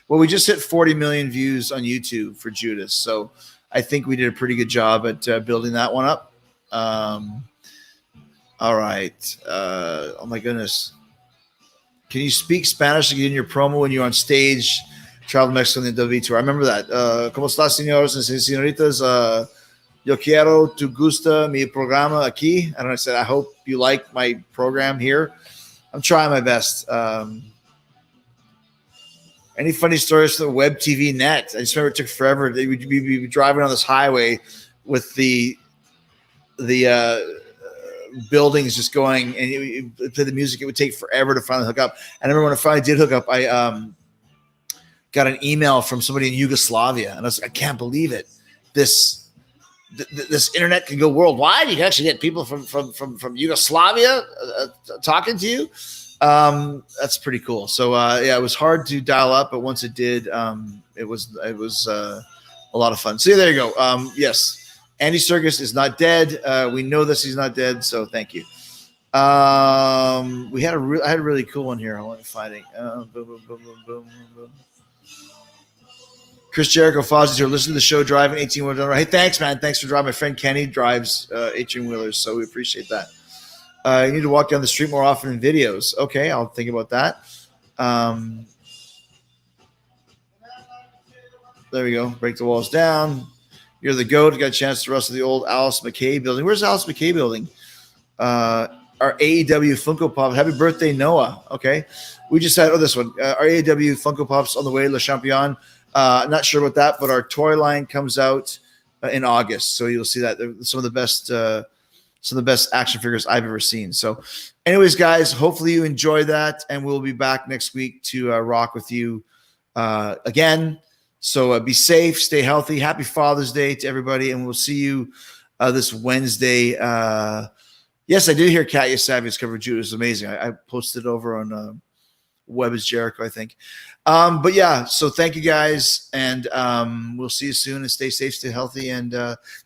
Well, we just hit 40 million views on YouTube for Judas. So I think we did a pretty good job at building that one up. All right. Oh, my goodness. Can you speak Spanish again in your promo when you're on stage? Travel to Mexico in the W tour. I remember that. ¿Cómo estás, señores and señoritas? Yo quiero tu gusta mi programa aquí. And I said, I hope you like my program here. I'm trying my best. Any funny stories for the web TV net? I just remember it took forever. We'd be driving on this highway with the buildings just going, and you play the music. It would take forever to finally hook up. And I remember when I finally did hook up, I got an email from somebody in Yugoslavia, and I was like, I can't believe it. This internet can go worldwide. You can actually get people from Yugoslavia talking to you. That's pretty cool. So yeah, it was hard to dial up, but once it did, it was a lot of fun. So yeah, there you go. Yes, Andy Serkis is not dead. We know this. He's not dead. So thank you. I had a really cool one here. I want to find it. Boom. Chris Jericho, Fozzy's here. Listen to the show driving 18-wheeler. Hey, thanks, man. Thanks for driving. My friend Kenny drives 18-wheelers, so we appreciate that. You need to walk down the street more often in videos. Okay, I'll think about that. There we go. Break the walls down. You're the GOAT. Got a chance to wrestle the old Alice McKay building. Where's Alice McKay building? Our AEW Funko Pop. Happy birthday, Noah. Okay. We just had this one. Our AEW Funko Pops on the way, Le Champion. Not sure about that, but our toy line comes out in August. So you'll see that. They're some of the best action figures I've ever seen. So anyways, guys, hopefully you enjoy that. And we'll be back next week to rock with you again. So be safe, stay healthy. Happy Father's Day to everybody. And we'll see you this Wednesday. Yes, I did hear Katya Savia's cover Judas. It was amazing. I posted it over on Web is Jericho, I think. But yeah, so thank you guys. And we'll see you soon, and stay safe, stay healthy, and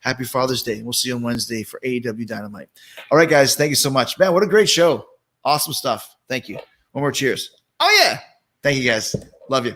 happy Father's Day. We'll see you on Wednesday for AEW Dynamite. All right, guys. Thank you so much. Man, what a great show. Awesome stuff. Thank you. One more cheers. Oh, yeah. Thank you, guys. Love you.